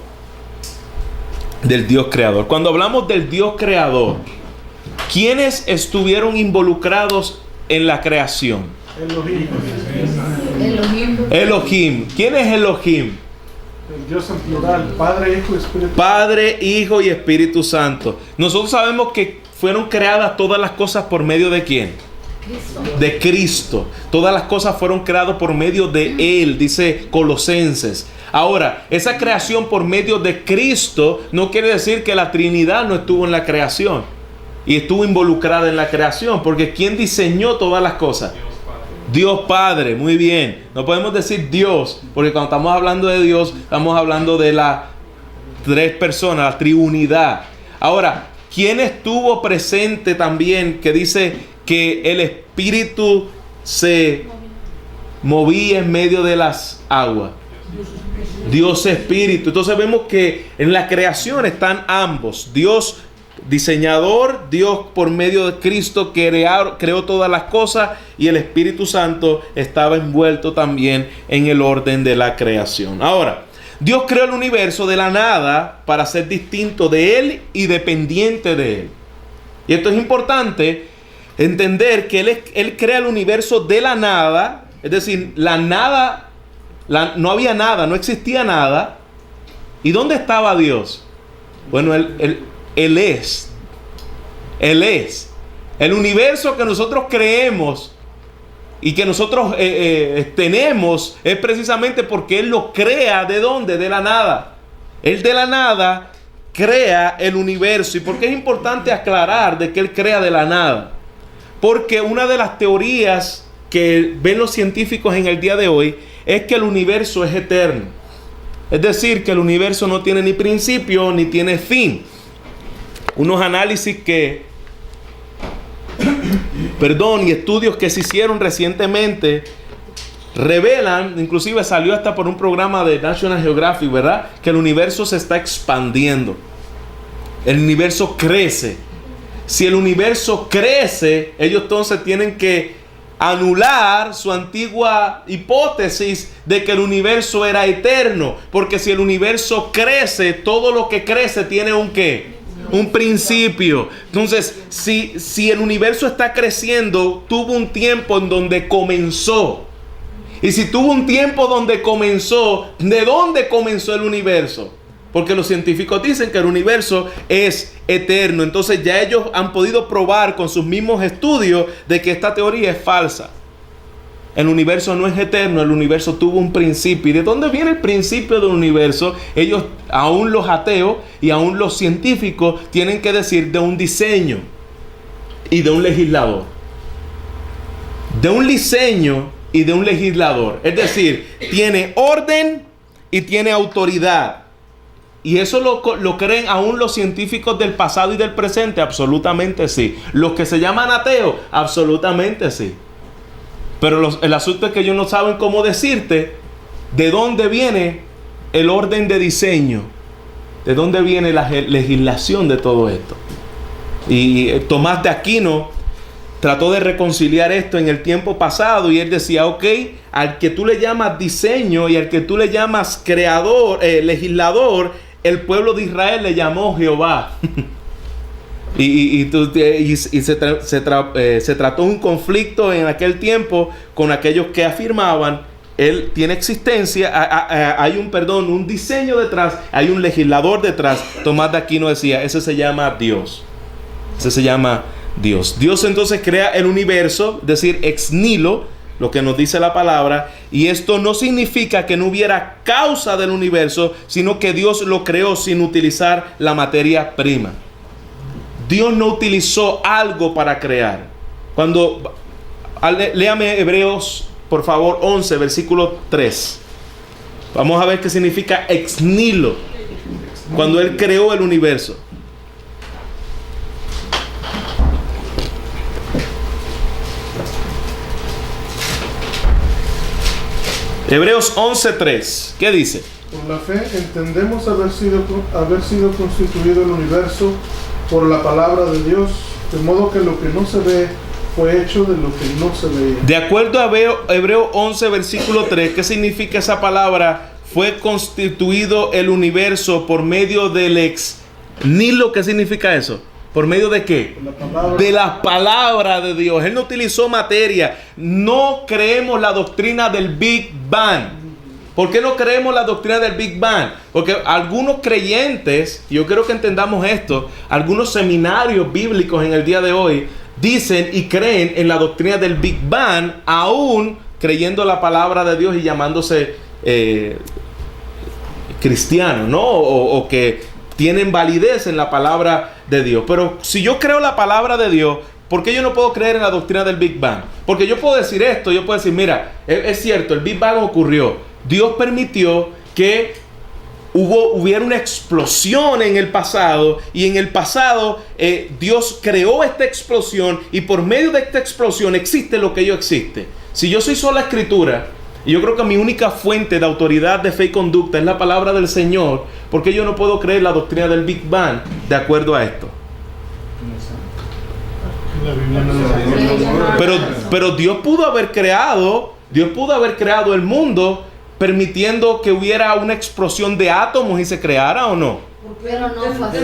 del Dios creador. Cuando hablamos del Dios creador, ¿quiénes estuvieron involucrados en la creación? Elohim. ¿Quién es Elohim? El Dios en plural, Padre, Hijo y Espíritu Santo. Padre, Hijo y Espíritu Santo. Nosotros sabemos que fueron creadas todas las cosas por medio de ¿quién? De Cristo. Todas las cosas fueron creadas por medio de Él, dice Colosenses. Ahora, esa creación por medio de Cristo no quiere decir que la Trinidad no estuvo en la creación y estuvo involucrada en la creación, porque ¿quién diseñó todas las cosas? Dios Padre, muy bien. No podemos decir Dios, porque cuando estamos hablando de Dios, estamos hablando de las tres personas, la triunidad. Ahora, ¿quién estuvo presente también que dice que el Espíritu se movía en medio de las aguas? Dios Espíritu. Entonces vemos que en la creación están ambos. Dios diseñador, Dios por medio de Cristo creó todas las cosas, y el Espíritu Santo estaba envuelto también en el orden de la creación. Ahora, Dios creó el universo de la nada para ser distinto de Él y dependiente de Él. Y esto es importante entender que Él crea el universo de la nada, es decir, la nada, no había nada, no existía nada. ¿Y dónde estaba Dios? Bueno, Él es. Él es. El universo que nosotros creemos y que nosotros tenemos es precisamente porque Él lo crea. ¿De dónde? De la nada. Él de la nada crea el universo. ¿Y por qué es importante aclarar de que Él crea de la nada? Porque una de las teorías que ven los científicos en el día de hoy es que el universo es eterno. Es decir, que el universo no tiene ni principio ni tiene fin. Unos análisis y estudios que se hicieron recientemente revelan, inclusive salió hasta por un programa de National Geographic, ¿verdad?, que el universo se está expandiendo. El universo crece. Si el universo crece, ellos entonces tienen que anular su antigua hipótesis de que el universo era eterno, porque si el universo crece, todo lo que crece tiene un ¿qué? Un principio. Entonces, si el universo está creciendo, tuvo un tiempo en donde comenzó. Y si tuvo un tiempo donde comenzó, ¿de dónde comenzó el universo? Porque los científicos dicen que el universo es eterno. Entonces ya ellos han podido probar con sus mismos estudios de que esta teoría es falsa. El universo no es eterno, el universo tuvo un principio. ¿Y de dónde viene el principio del universo? Ellos, aún los ateos y aún los científicos, tienen que decir de un diseño y de un legislador. De un diseño y de un legislador. Es decir, tiene orden y tiene autoridad. ¿Y eso lo creen aún los científicos del pasado y del presente? Absolutamente sí. Los que se llaman ateos, absolutamente sí. Pero el asunto es que ellos no saben cómo decirte de dónde viene el orden de diseño, de dónde viene la legislación de todo esto. Y Tomás de Aquino trató de reconciliar esto en el tiempo pasado y él decía, ok, al que tú le llamas diseño y al que tú le llamas creador, legislador, el pueblo de Israel le llamó Jehová. Se trató un conflicto en aquel tiempo con aquellos que afirmaban, él tiene existencia, hay un diseño detrás, hay un legislador detrás. Tomás de Aquino decía, ese se llama Dios. Ese se llama Dios. Dios entonces crea el universo, es decir, ex nihilo, lo que nos dice la palabra, y esto no significa que no hubiera causa del universo, sino que Dios lo creó sin utilizar la materia prima. Dios no utilizó algo para crear. Léame Hebreos, por favor, 11, versículo 3. Vamos a ver qué significa ex nihilo, cuando Él creó el universo. Hebreos 11:3. ¿Qué dice? Por la fe entendemos haber sido constituido el universo por la palabra de Dios, de modo que lo que no se ve fue hecho de lo que no se veía. De acuerdo a Hebreos 11, versículo 3, ¿qué significa esa palabra? Fue constituido el universo por medio del ex nihilo. ¿Qué significa eso? ¿Por medio de qué? De la palabra de Dios. Él no utilizó materia. No creemos la doctrina del Big Bang. ¿Por qué no creemos la doctrina del Big Bang? Porque algunos creyentes, yo quiero que entendamos esto, algunos seminarios bíblicos en el día de hoy dicen y creen en la doctrina del Big Bang, aún creyendo la palabra de Dios y llamándose cristianos, ¿no? O que tienen validez en la palabra de Dios. Pero si yo creo la palabra de Dios, ¿por qué yo no puedo creer en la doctrina del Big Bang? Porque yo puedo decir esto, yo puedo decir, mira, es cierto, el Big Bang ocurrió. Dios permitió que hubiera una explosión en el pasado, y en el pasado Dios creó esta explosión, y por medio de esta explosión existe lo que yo existe. Si yo soy sola escritura, y yo creo que mi única fuente de autoridad de fe y conducta es la palabra del Señor, ¿por qué yo no puedo creer la doctrina del Big Bang de acuerdo a esto? Pero Dios pudo haber creado el mundo permitiendo que hubiera una explosión de átomos y se creara, ¿o no? Pero no fue así.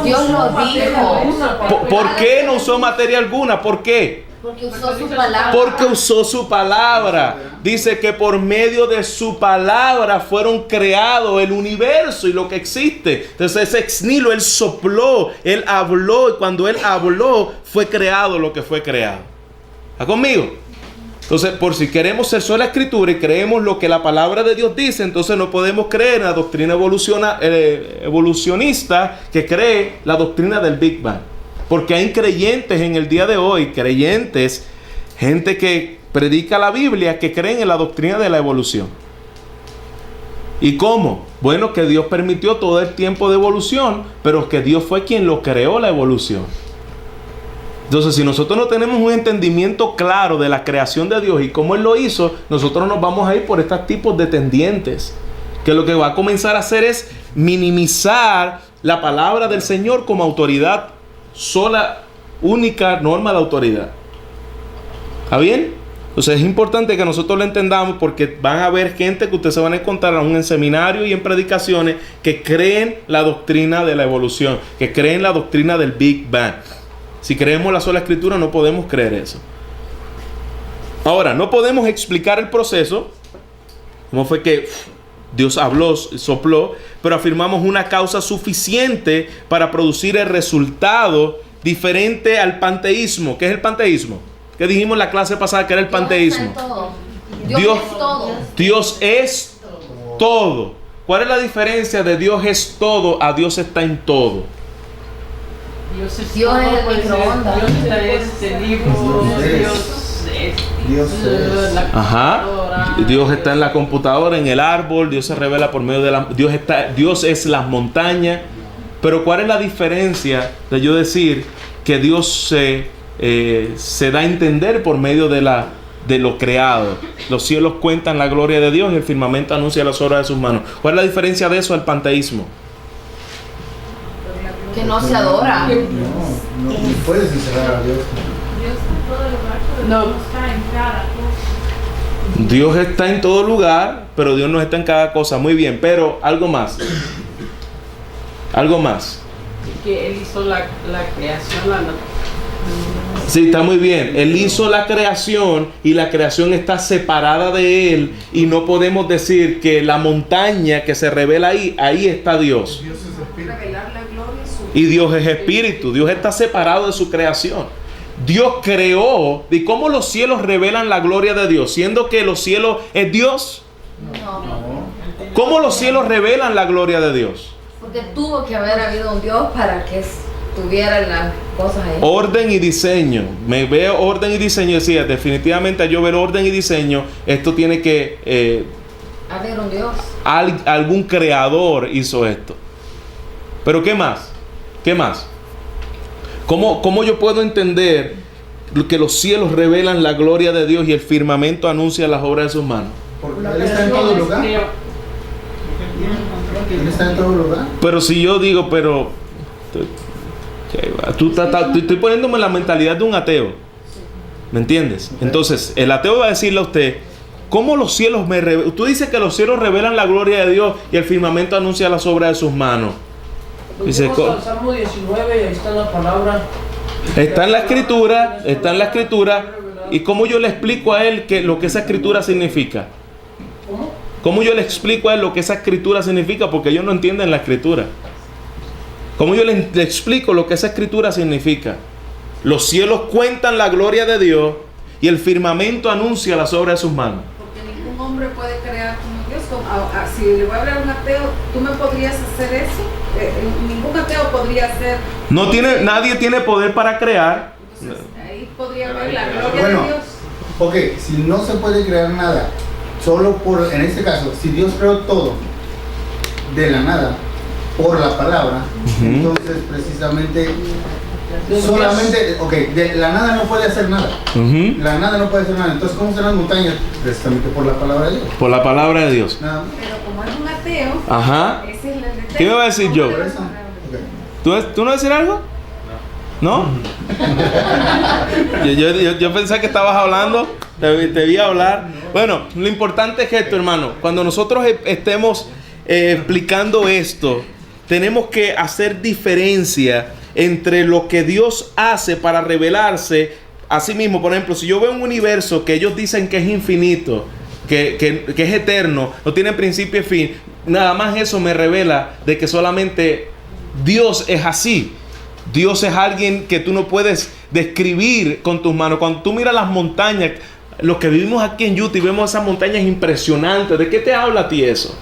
Dios lo dijo. ¿Por qué no usó materia alguna? ¿Por qué? Porque usó su palabra. Porque usó su palabra. Dice que por medio de su palabra fueron creados el universo y lo que existe. Entonces ese ex nihilo, Él sopló, Él habló, y cuando Él habló fue creado lo que fue creado. ¿Está conmigo? Entonces, por si queremos ser sola escritura y creemos lo que la palabra de Dios dice, entonces no podemos creer en la doctrina evolucionista que cree la doctrina del Big Bang. Porque hay creyentes en el día de hoy, gente que predica la Biblia, que creen en la doctrina de la evolución. ¿Y cómo? Bueno, que Dios permitió todo el tiempo de evolución, pero que Dios fue quien lo creó, la evolución. Entonces, si nosotros no tenemos un entendimiento claro de la creación de Dios y cómo Él lo hizo, nosotros nos vamos a ir por estos tipos de tendientes, que lo que va a comenzar a hacer es minimizar la palabra del Señor como autoridad sola, única norma de autoridad. ¿Está bien? Entonces es importante que nosotros lo entendamos, porque van a haber gente que ustedes se van a encontrar aún en seminarios y en predicaciones que creen la doctrina de la evolución, que creen la doctrina del Big Bang. Si creemos la sola escritura, no podemos creer eso. Ahora, no podemos explicar el proceso, cómo fue que Dios habló, sopló, pero afirmamos una causa suficiente para producir el resultado diferente al panteísmo. ¿Qué es el panteísmo? ¿Qué dijimos en la clase pasada que era el panteísmo? Dios es todo. ¿Cuál es la diferencia de Dios es todo a Dios está en todo? Dios es el microondas. Dios es. Ajá. Dios está en la computadora, en el árbol. Dios se revela por medio de Dios es las montañas. Pero ¿cuál es la diferencia de yo decir que Dios se da a entender por medio de la de lo creado. Los cielos cuentan la gloria de Dios y el firmamento anuncia las obras de sus manos. ¿Cuál es la diferencia de eso al panteísmo? Que no se adora. No puedes encerrar a Dios. No. Dios está en todo lugar, pero Dios no está en cada cosa. Muy bien, pero algo más. Algo más. Que Él hizo la creación, Sí, está muy bien. Él hizo la creación y la creación está separada de Él y no podemos decir que la montaña que se revela ahí está Dios. Dios es espíritu. Y Dios es espíritu. Dios está separado de su creación. Dios creó. ¿Y cómo los cielos revelan la gloria de Dios? Siendo que los cielos es Dios. No. ¿Cómo los cielos revelan la gloria de Dios? Porque tuvo que haber habido un Dios para que tuviera las cosas ahí. Orden y diseño. Me veo orden y diseño. Decía, definitivamente yo ver orden y diseño. Esto tiene que... haber un Dios. Algún creador hizo esto. Pero ¿qué más? ¿Qué más? ¿Cómo yo puedo entender que los cielos revelan la gloria de Dios y el firmamento anuncia las obras de sus manos? Porque Él está en todo lugar. Él está en todo lugar. Pero si yo digo, estoy poniéndome en la mentalidad de un ateo. ¿Me entiendes? Entonces, el ateo va a decirle a usted, ¿cómo los cielos me revelan? Tú dices que los cielos revelan la gloria de Dios y el firmamento anuncia las obras de sus manos. Dice, al Salmo 19 y ahí está la palabra. Está en la escritura. ¿Y cómo yo le explico a él lo que esa escritura significa? ¿Cómo yo le explico a él lo que esa escritura significa? Porque ellos no entienden la escritura. ¿Cómo yo le explico lo que esa escritura significa? Los cielos cuentan la gloria de Dios y el firmamento anuncia las obras de sus manos. Porque ningún hombre puede crear como Dios. Si le voy a hablar a un ateo, ¿tú me podrías hacer eso? Ningún ateo podría hacer. Nadie tiene poder para crear. Entonces, ahí podría ver la gloria de Dios. Ok, si no se puede crear nada, solo en este caso, si Dios creó todo de la nada, por la palabra, entonces precisamente solamente, de la nada no puede hacer nada. La nada no puede hacer nada. Entonces, ¿cómo serán las montañas? Precisamente por la palabra de Dios. Por la palabra de Dios. Nada. Pero como es un ateo, ese es el detalle. ¿Qué me va a decir yo? Por eso. ¿Tú no vas a decir algo? ¿No? yo pensé que estabas hablando, te vi hablar. Bueno, lo importante es esto, hermano. Cuando nosotros estemos explicando esto, tenemos que hacer diferencia entre lo que Dios hace para revelarse a sí mismo. Por ejemplo, si yo veo un universo que ellos dicen que es infinito, que es eterno, no tiene principio y fin, nada más eso me revela de que solamente Dios es así. Dios es alguien que tú no puedes describir con tus manos. Cuando tú miras las montañas, los que vivimos aquí en Utah y vemos esas montañas impresionantes, ¿de qué te habla a ti eso?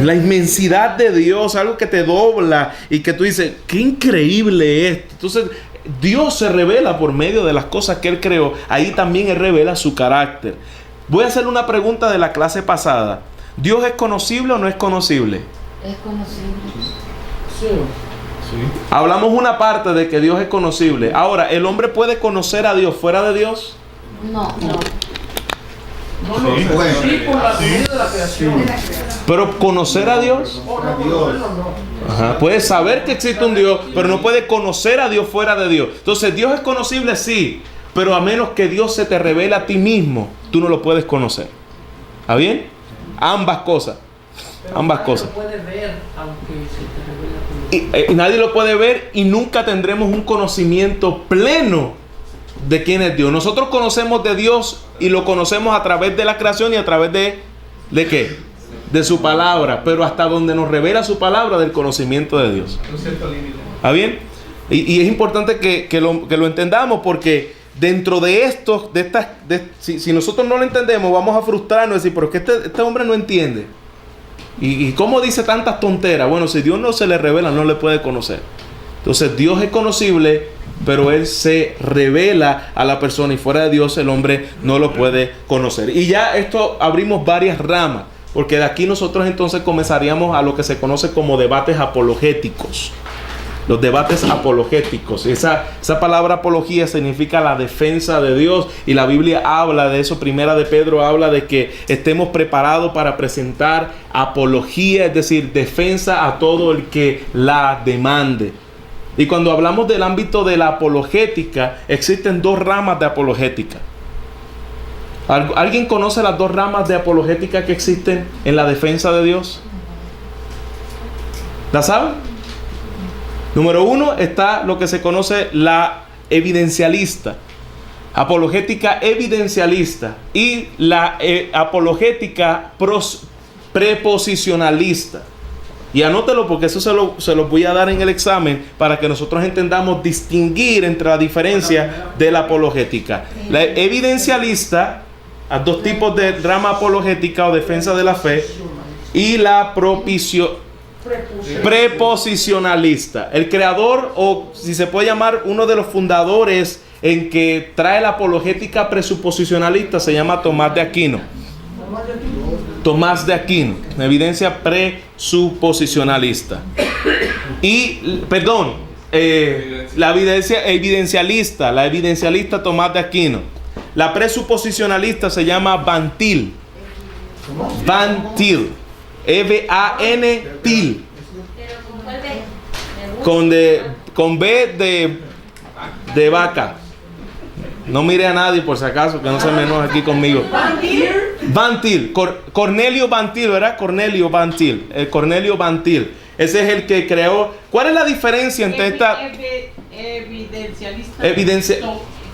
La inmensidad de Dios, algo que te dobla y que tú dices, qué increíble es. Entonces, Dios se revela por medio de las cosas que Él creó. Ahí también Él revela su carácter. Voy a hacer una pregunta de la clase pasada. ¿Dios es conocible o no es conocible? Es conocible. Sí. Hablamos una parte de que Dios es conocible. Ahora, ¿el hombre puede conocer a Dios fuera de Dios? No. Sí, por la medida de la creación. Pero conocer a Dios. Ajá. Puedes saber que existe un Dios, pero no puedes conocer a Dios fuera de Dios. Entonces, Dios es conocible, sí, pero a menos que Dios se te revele a ti mismo, tú no lo puedes conocer. ¿Está bien? Ambas cosas. Ambas cosas. Y nadie lo puede ver y nunca tendremos un conocimiento pleno de quién es Dios. Nosotros conocemos de Dios y lo conocemos a través de la creación y a través de ¿qué? De su palabra, pero hasta donde nos revela su palabra del conocimiento de Dios. ¿Está bien? Y es importante que lo entendamos, porque dentro de esto, si nosotros no lo entendemos, vamos a frustrarnos y decir, pero es que este hombre no entiende. ¿Y cómo dice tantas tonteras? Bueno, si Dios no se le revela, no le puede conocer. Entonces Dios es conocible, pero Él se revela a la persona, y fuera de Dios el hombre no lo puede conocer. Y ya esto abrimos varias ramas, porque de aquí nosotros entonces comenzaríamos a lo que se conoce como debates apologéticos. Los debates apologéticos. Esa palabra apología significa la defensa de Dios, y la Biblia habla de eso. Primera de Pedro habla de que estemos preparados para presentar apología, es decir, defensa a todo el que la demande. Y cuando hablamos del ámbito de la apologética, existen dos ramas de apologética. ¿Alguien conoce las dos ramas de apologética que existen en la defensa de Dios? ¿La saben? Número uno está lo que se conoce la evidencialista, apologética evidencialista, y la apologética preposicionalista. Y anótelo porque eso se lo voy a dar en el examen para que nosotros entendamos distinguir entre la diferencia de la apologética. La evidencialista, a dos tipos de rama apologética o defensa de la fe, y la preposicionalista. El creador, o si se puede llamar uno de los fundadores en que trae la apologética presuposicionalista, se llama Tomás de Aquino. Tomás de Aquino, evidencia presuposicionalista. Y, perdón, la evidencialista Tomás de Aquino. La presuposicionalista se llama Van Til. Van Til. E-V-A-N-Til. Con B de vaca. No mire a nadie por si acaso, que no se me enoje aquí conmigo. Van Til. Cornelio Van Til, ¿verdad? Cornelio Van Til. Cornelio Van Til. Ese es el que creó. ¿Cuál es la diferencia entre esta?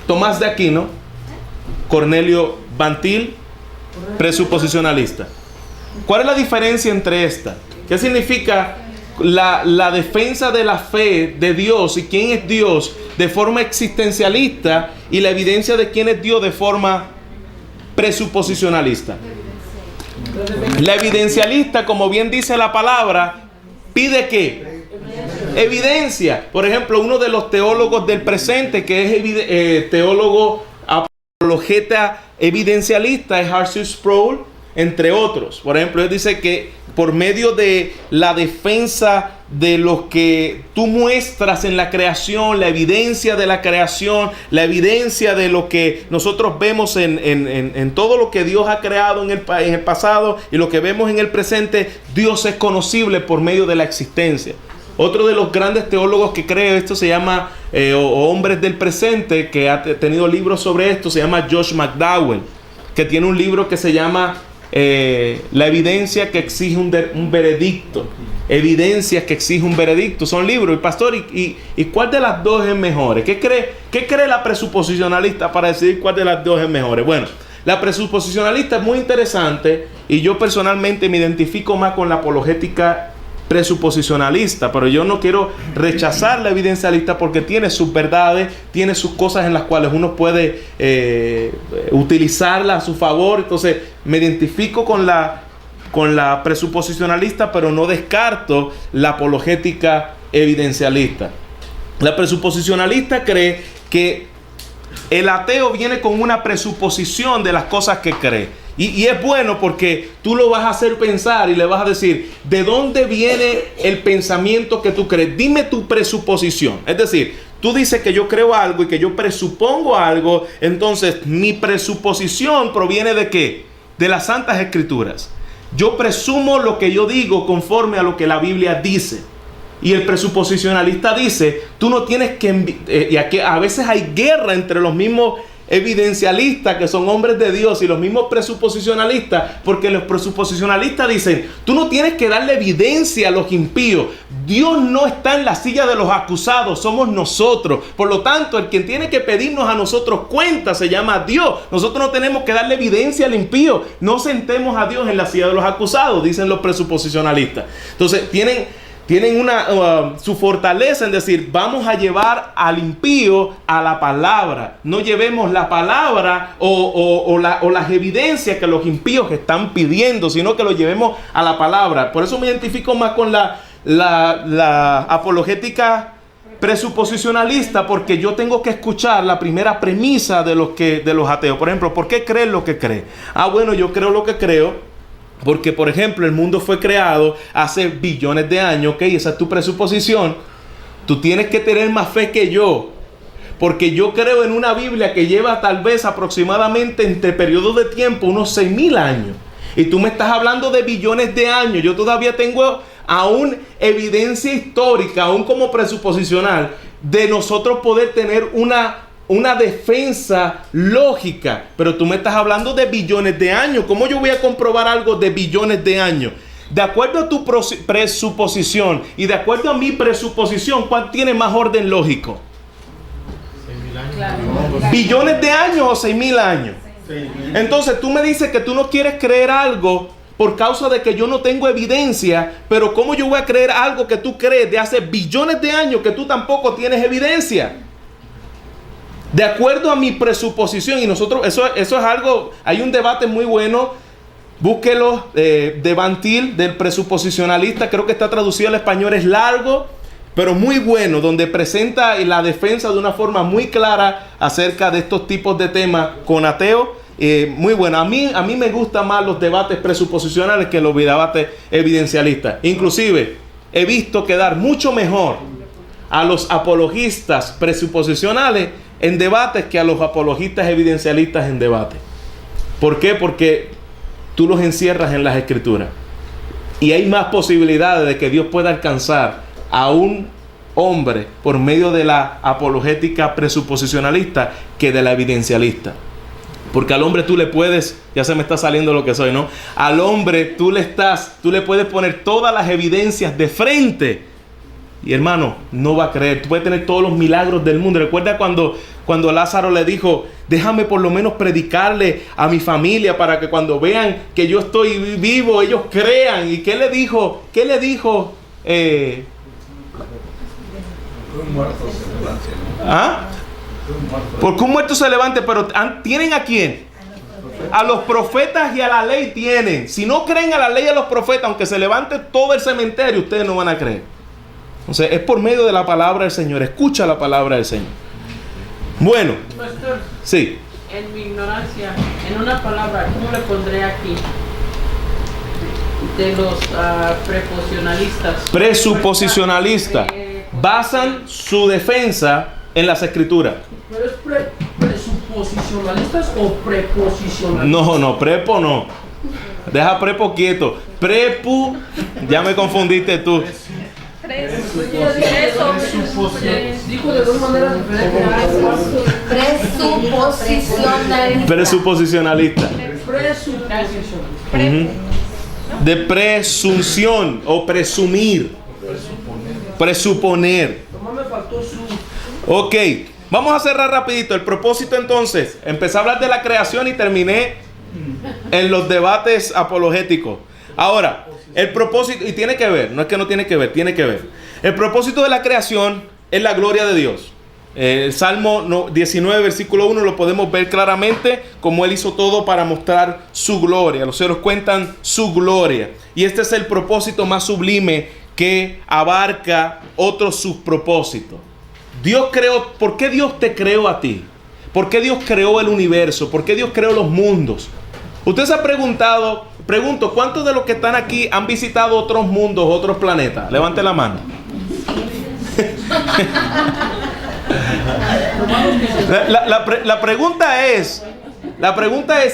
Tomás de Aquino, Cornelio Van Til, presuposicionalista. ¿Cuál es la diferencia entre esta? ¿Qué significa la defensa de la fe de Dios y quién es Dios de forma existencialista, y la evidencia de quién es Dios de forma presuposicionalista? La evidencialista, como bien dice la palabra, pide ¿qué? Evidencia. Por ejemplo, uno de los teólogos del presente, que es teólogo apologeta evidencialista, es Arthur Sproul, entre otros. Por ejemplo, él dice que por medio de la defensa de lo que tú muestras en la creación, la evidencia de la creación, la evidencia de lo que nosotros vemos en todo lo que Dios ha creado en el pasado y lo que vemos en el presente, Dios es conocible por medio de la existencia. Otro de los grandes teólogos que cree esto se llama, o hombres del presente, que ha tenido libros sobre esto, se llama Josh McDowell, que tiene un libro que se llama La evidencia que exige un veredicto. Evidencias que exige un veredicto. Son libros. Y pastor, ¿y cuál de las dos es mejor? ¿Qué cree la presuposicionalista para decidir cuál de las dos es mejor? Bueno, la presuposicionalista es muy interesante, y yo personalmente me identifico más con la apologética presuposicionalista, pero yo no quiero rechazar la evidencialista porque tiene sus verdades, tiene sus cosas en las cuales uno puede utilizarla a su favor. Entonces me identifico con la presuposicionalista, pero no descarto la apologética evidencialista. La presuposicionalista cree que el ateo viene con una presuposición de las cosas que cree. Y es bueno porque tú lo vas a hacer pensar y le vas a decir, ¿de dónde viene el pensamiento que tú crees? Dime tu presuposición. Es decir, tú dices que yo creo algo y que yo presupongo algo. Entonces, mi presuposición proviene ¿de qué? De las Santas Escrituras. Yo presumo lo que yo digo conforme a lo que la Biblia dice. Y el presuposicionalista dice, tú no tienes que... y aquí a veces hay guerra entre los mismos evidencialistas, que son hombres de Dios, y los mismos presuposicionalistas, porque los presuposicionalistas dicen, tú no tienes que darle evidencia a los impíos. Dios no está en la silla de los acusados, somos nosotros. Por lo tanto, el quien tiene que pedirnos a nosotros cuenta se llama Dios. Nosotros no tenemos que darle evidencia al impío. No sentemos a Dios en la silla de los acusados, dicen los presuposicionalistas. Entonces tienen su fortaleza en decir, vamos a llevar al impío a la palabra. No llevemos la palabra o las evidencias que los impíos están pidiendo, sino que lo llevemos a la palabra. Por eso me identifico más con la apologética presuposicionalista, porque yo tengo que escuchar la primera premisa de los ateos. Por ejemplo, ¿por qué crees lo que crees? Bueno, yo creo lo que creo porque, por ejemplo, el mundo fue creado hace billones de años, ¿ok? Esa es tu presuposición. Tú tienes que tener más fe que yo. Porque yo creo en una Biblia que lleva tal vez aproximadamente entre periodos de tiempo unos 6,000 años. Y tú me estás hablando de billones de años. Yo todavía tengo aún evidencia histórica, aún como presuposicional, de nosotros poder tener una defensa lógica. Pero tú me estás hablando de billones de años. ¿Cómo yo voy a comprobar algo de billones de años? De acuerdo a tu presuposición y de acuerdo a mi presuposición, ¿cuál tiene más orden lógico? 6,000 años. Claro. ¿Billones de años o 6,000 años? Entonces tú me dices que tú no quieres creer algo por causa de que yo no tengo evidencia, pero ¿cómo yo voy a creer algo que tú crees de hace billones de años que tú tampoco tienes evidencia? De acuerdo a mi presuposición, y nosotros, eso es algo, hay un debate muy bueno, búsquelo, de Van Til, del presuposicionalista, creo que está traducido al español, es largo, pero muy bueno, donde presenta la defensa de una forma muy clara acerca de estos tipos de temas con ateos. Muy bueno. A mí me gustan más los debates presuposicionales que los debates evidencialistas. Inclusive, he visto quedar mucho mejor a los apologistas presuposicionales en debates que a los apologistas evidencialistas en debate. ¿Por qué? Porque tú los encierras en las escrituras. Y hay más posibilidades de que Dios pueda alcanzar a un hombre por medio de la apologética presuposicionalista que de la evidencialista. Porque al hombre tú le puedes, ya se me está saliendo lo que soy, ¿no? Al hombre tú le puedes poner todas las evidencias de frente. Y hermano, no va a creer. Tú puedes tener todos los milagros del mundo. Recuerda cuando Lázaro le dijo, déjame por lo menos predicarle a mi familia para que cuando vean que yo estoy vivo, ellos crean. ¿Y qué le dijo? ¿Qué le dijo? Un muerto se levante. ¿Ah? Porque un muerto se levante, pero ¿tienen a quién? A los profetas y a la ley tienen. Si no creen a la ley y a los profetas, aunque se levante todo el cementerio, ustedes no van a creer. Entonces es por medio de la palabra del Señor. Escucha la palabra del Señor. Bueno, Pastor, sí. en mi ignorancia, en una palabra, ¿cómo le pondré aquí? De los preposicionalistas. Presuposicionalistas basan su defensa en las escrituras. ¿Pero es presuposicionalistas o preposicionalistas? No, prepo no. Deja prepo quieto. Prepu, ya me confundiste tú. Dijo de dos maneras diferentes. Presuposicionalista. De presunción o presumir. Presuponer. Nomás me faltó su. Ok, vamos a cerrar rapidito. El propósito entonces, empecé a hablar de la creación y terminé en los debates apologéticos. Ahora, el propósito, y tiene que ver, no es que no tiene que ver, tiene que ver. El propósito de la creación es la gloria de Dios. El Salmo 19, versículo 1 lo podemos ver claramente, como Él hizo todo para mostrar su gloria. Los cielos cuentan su gloria. Y este es el propósito más sublime que abarca otros subpropósitos. Dios creó, ¿por qué Dios te creó a ti? ¿Por qué Dios creó el universo? ¿Por qué Dios creó los mundos? Usted se ha pregunto, ¿cuántos de los que están aquí han visitado otros mundos, otros planetas? Levante la mano. La pregunta es,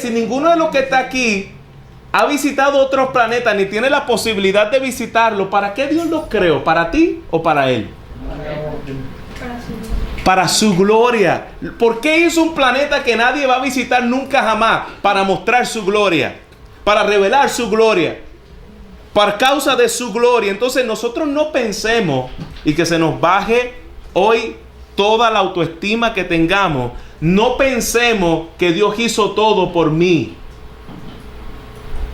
si ninguno de los que está aquí ha visitado otros planetas ni tiene la posibilidad de visitarlo, ¿para qué Dios los creó? ¿Para ti o para Él? Para su gloria. ¿Por qué hizo un planeta que nadie va a visitar nunca jamás? Para mostrar su gloria, para revelar su gloria, por causa de su gloria. Entonces nosotros no pensemos, y que se nos baje hoy toda la autoestima que tengamos, no pensemos que Dios hizo todo por mí.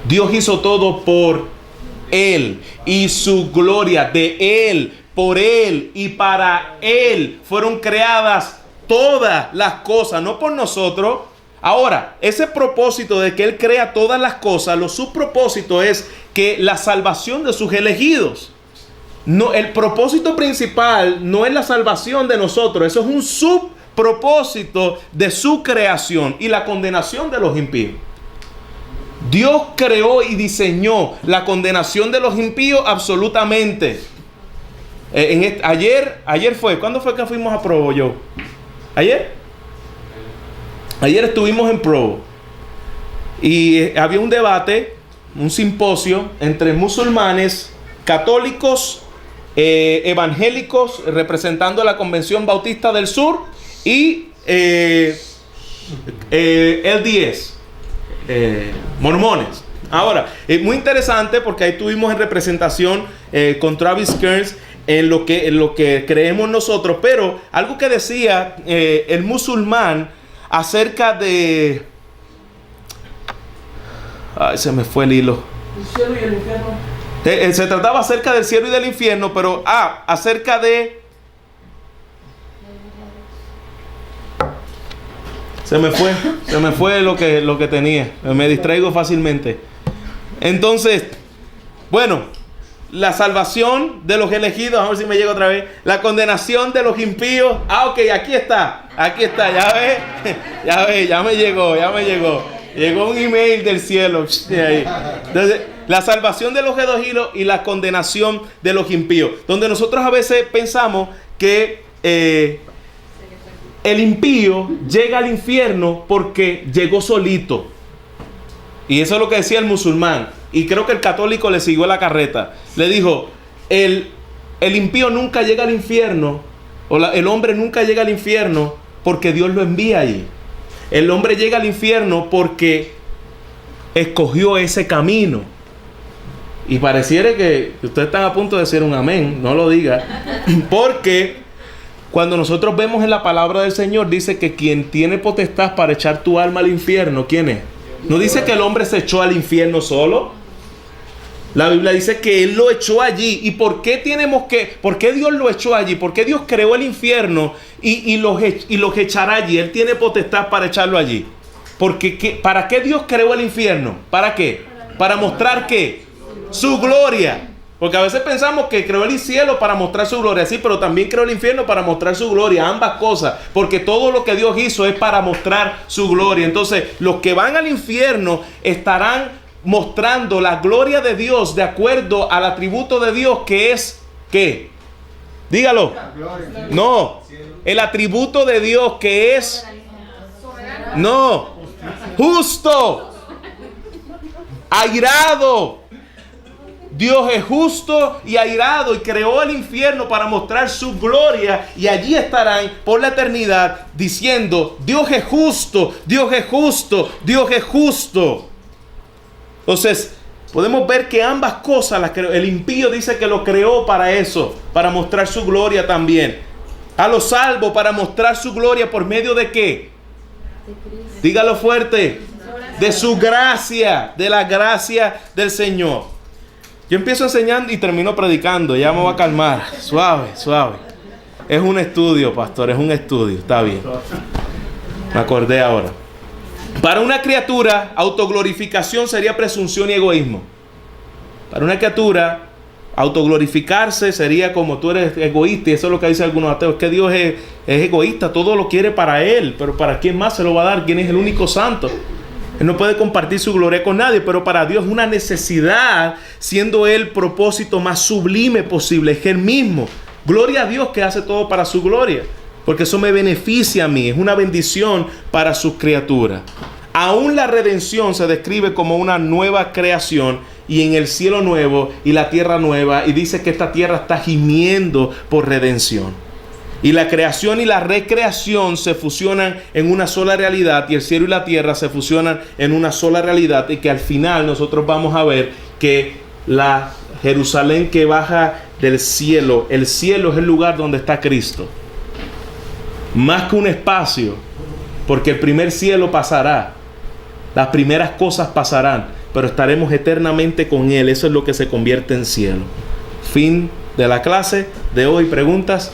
Dios hizo todo por Él y su gloria, de Él, por Él y para Él fueron creadas todas las cosas, no por nosotros. Ahora, ese propósito de que Él crea todas las cosas, su propósito es que la salvación de sus elegidos. No, el propósito principal no es la salvación de nosotros, eso es un subpropósito de su creación y la condenación de los impíos. Dios creó y diseñó la condenación de los impíos absolutamente. Ayer fue. ¿Cuándo fue que fuimos a Provo, yo? ¿Ayer? Ayer estuvimos en Provo. Y había un debate, un simposio entre musulmanes, católicos, evangélicos, representando a la Convención Bautista del Sur, y LDS, mormones. Ahora, es muy interesante porque ahí estuvimos en representación con Travis Kearns en lo que creemos nosotros, pero algo que decía el musulmán acerca de... Ay, se me fue el hilo. El cielo y el infierno. Se trataba acerca del cielo y del infierno, pero acerca de... Se me fue lo que tenía. Me distraigo fácilmente. Entonces, bueno, la salvación de los elegidos, a ver si me llega otra vez. La condenación de los impíos. Ok, aquí está, ya me llegó. Llegó un email del cielo. Entonces, la salvación de los elegidos y la condenación de los impíos. Donde nosotros a veces pensamos que el impío llega al infierno porque llegó solito. Y eso es lo que decía el musulmán. Y creo que el católico le siguió la carreta. Le dijo, el impío nunca llega al infierno, el hombre nunca llega al infierno porque Dios lo envía allí. El hombre llega al infierno porque escogió ese camino. Y pareciera que ustedes están a punto de decir un amén. No lo diga. Porque cuando nosotros vemos en la palabra del Señor, dice que quien tiene potestad para echar tu alma al infierno, ¿quién es? No dice que el hombre se echó al infierno solo. La Biblia dice que Él lo echó allí. ¿Y por qué por qué Dios lo echó allí? ¿Por qué Dios creó el infierno y los echará allí? Él tiene potestad para echarlo allí. ¿Para qué Dios creó el infierno? ¿Para qué? Para mostrar ¿qué? Su gloria. Porque a veces pensamos que creó el cielo para mostrar su gloria. Sí, pero también creó el infierno para mostrar su gloria. Ambas cosas. Porque todo lo que Dios hizo es para mostrar su gloria. Entonces, los que van al infierno estarán mostrando la gloria de Dios de acuerdo al atributo de Dios que es, ¿qué? Dígalo. No. El atributo de Dios que es... No. Justo. Airado. Dios es justo y airado y creó el infierno para mostrar su gloria, y allí estarán por la eternidad diciendo: Dios es justo, Dios es justo, Dios es justo. Entonces podemos ver que ambas cosas las creó. El impío dice que lo creó para eso, para mostrar su gloria también. A los salvos para mostrar su gloria por medio de ¿qué? Dígalo fuerte. De su gracia, de la gracia del Señor. Yo empiezo enseñando y termino predicando. Ya me voy a calmar. Suave. Es un estudio, pastor. Es un estudio. Está bien. Me acordé ahora. Para una criatura, autoglorificación sería presunción y egoísmo. Para una criatura, autoglorificarse sería como tú eres egoísta. Y eso es lo que dicen algunos ateos. Es que Dios es egoísta. Todo lo quiere para Él. Pero ¿para quién más se lo va a dar? ¿Quién es el único santo? Él no puede compartir su gloria con nadie, pero para Dios es una necesidad, siendo Él el propósito más sublime posible. Es Él mismo. Gloria a Dios que hace todo para su gloria, porque eso me beneficia a mí. Es una bendición para sus criaturas. Aún la redención se describe como una nueva creación, y en el cielo nuevo y la tierra nueva, y dice que esta tierra está gimiendo por redención. Y la creación y la recreación se fusionan en una sola realidad, y el cielo y la tierra se fusionan en una sola realidad, y que al final nosotros vamos a ver que la Jerusalén que baja del cielo, el cielo es el lugar donde está Cristo. Más que un espacio, porque el primer cielo pasará, las primeras cosas pasarán, pero estaremos eternamente con Él. Eso es lo que se convierte en cielo. Fin de la clase de hoy. ¿Preguntas?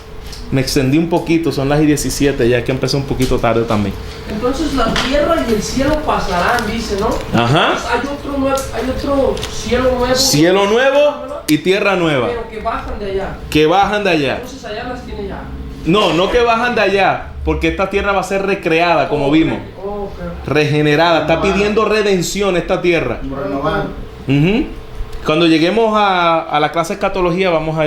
Me extendí un poquito, son las 17, ya que empecé un poquito tarde también. Entonces la tierra y el cielo pasarán, dice, ¿no? Ajá. Hay otro cielo nuevo. Cielo nuevo y tierra nueva. Pero que bajan de allá. Que bajan de allá. Entonces allá las tiene ya. No que bajan de allá, porque esta tierra va a ser recreada, como vimos. Regenerada. Está pidiendo redención esta tierra. Cuando lleguemos a la clase de escatología vamos a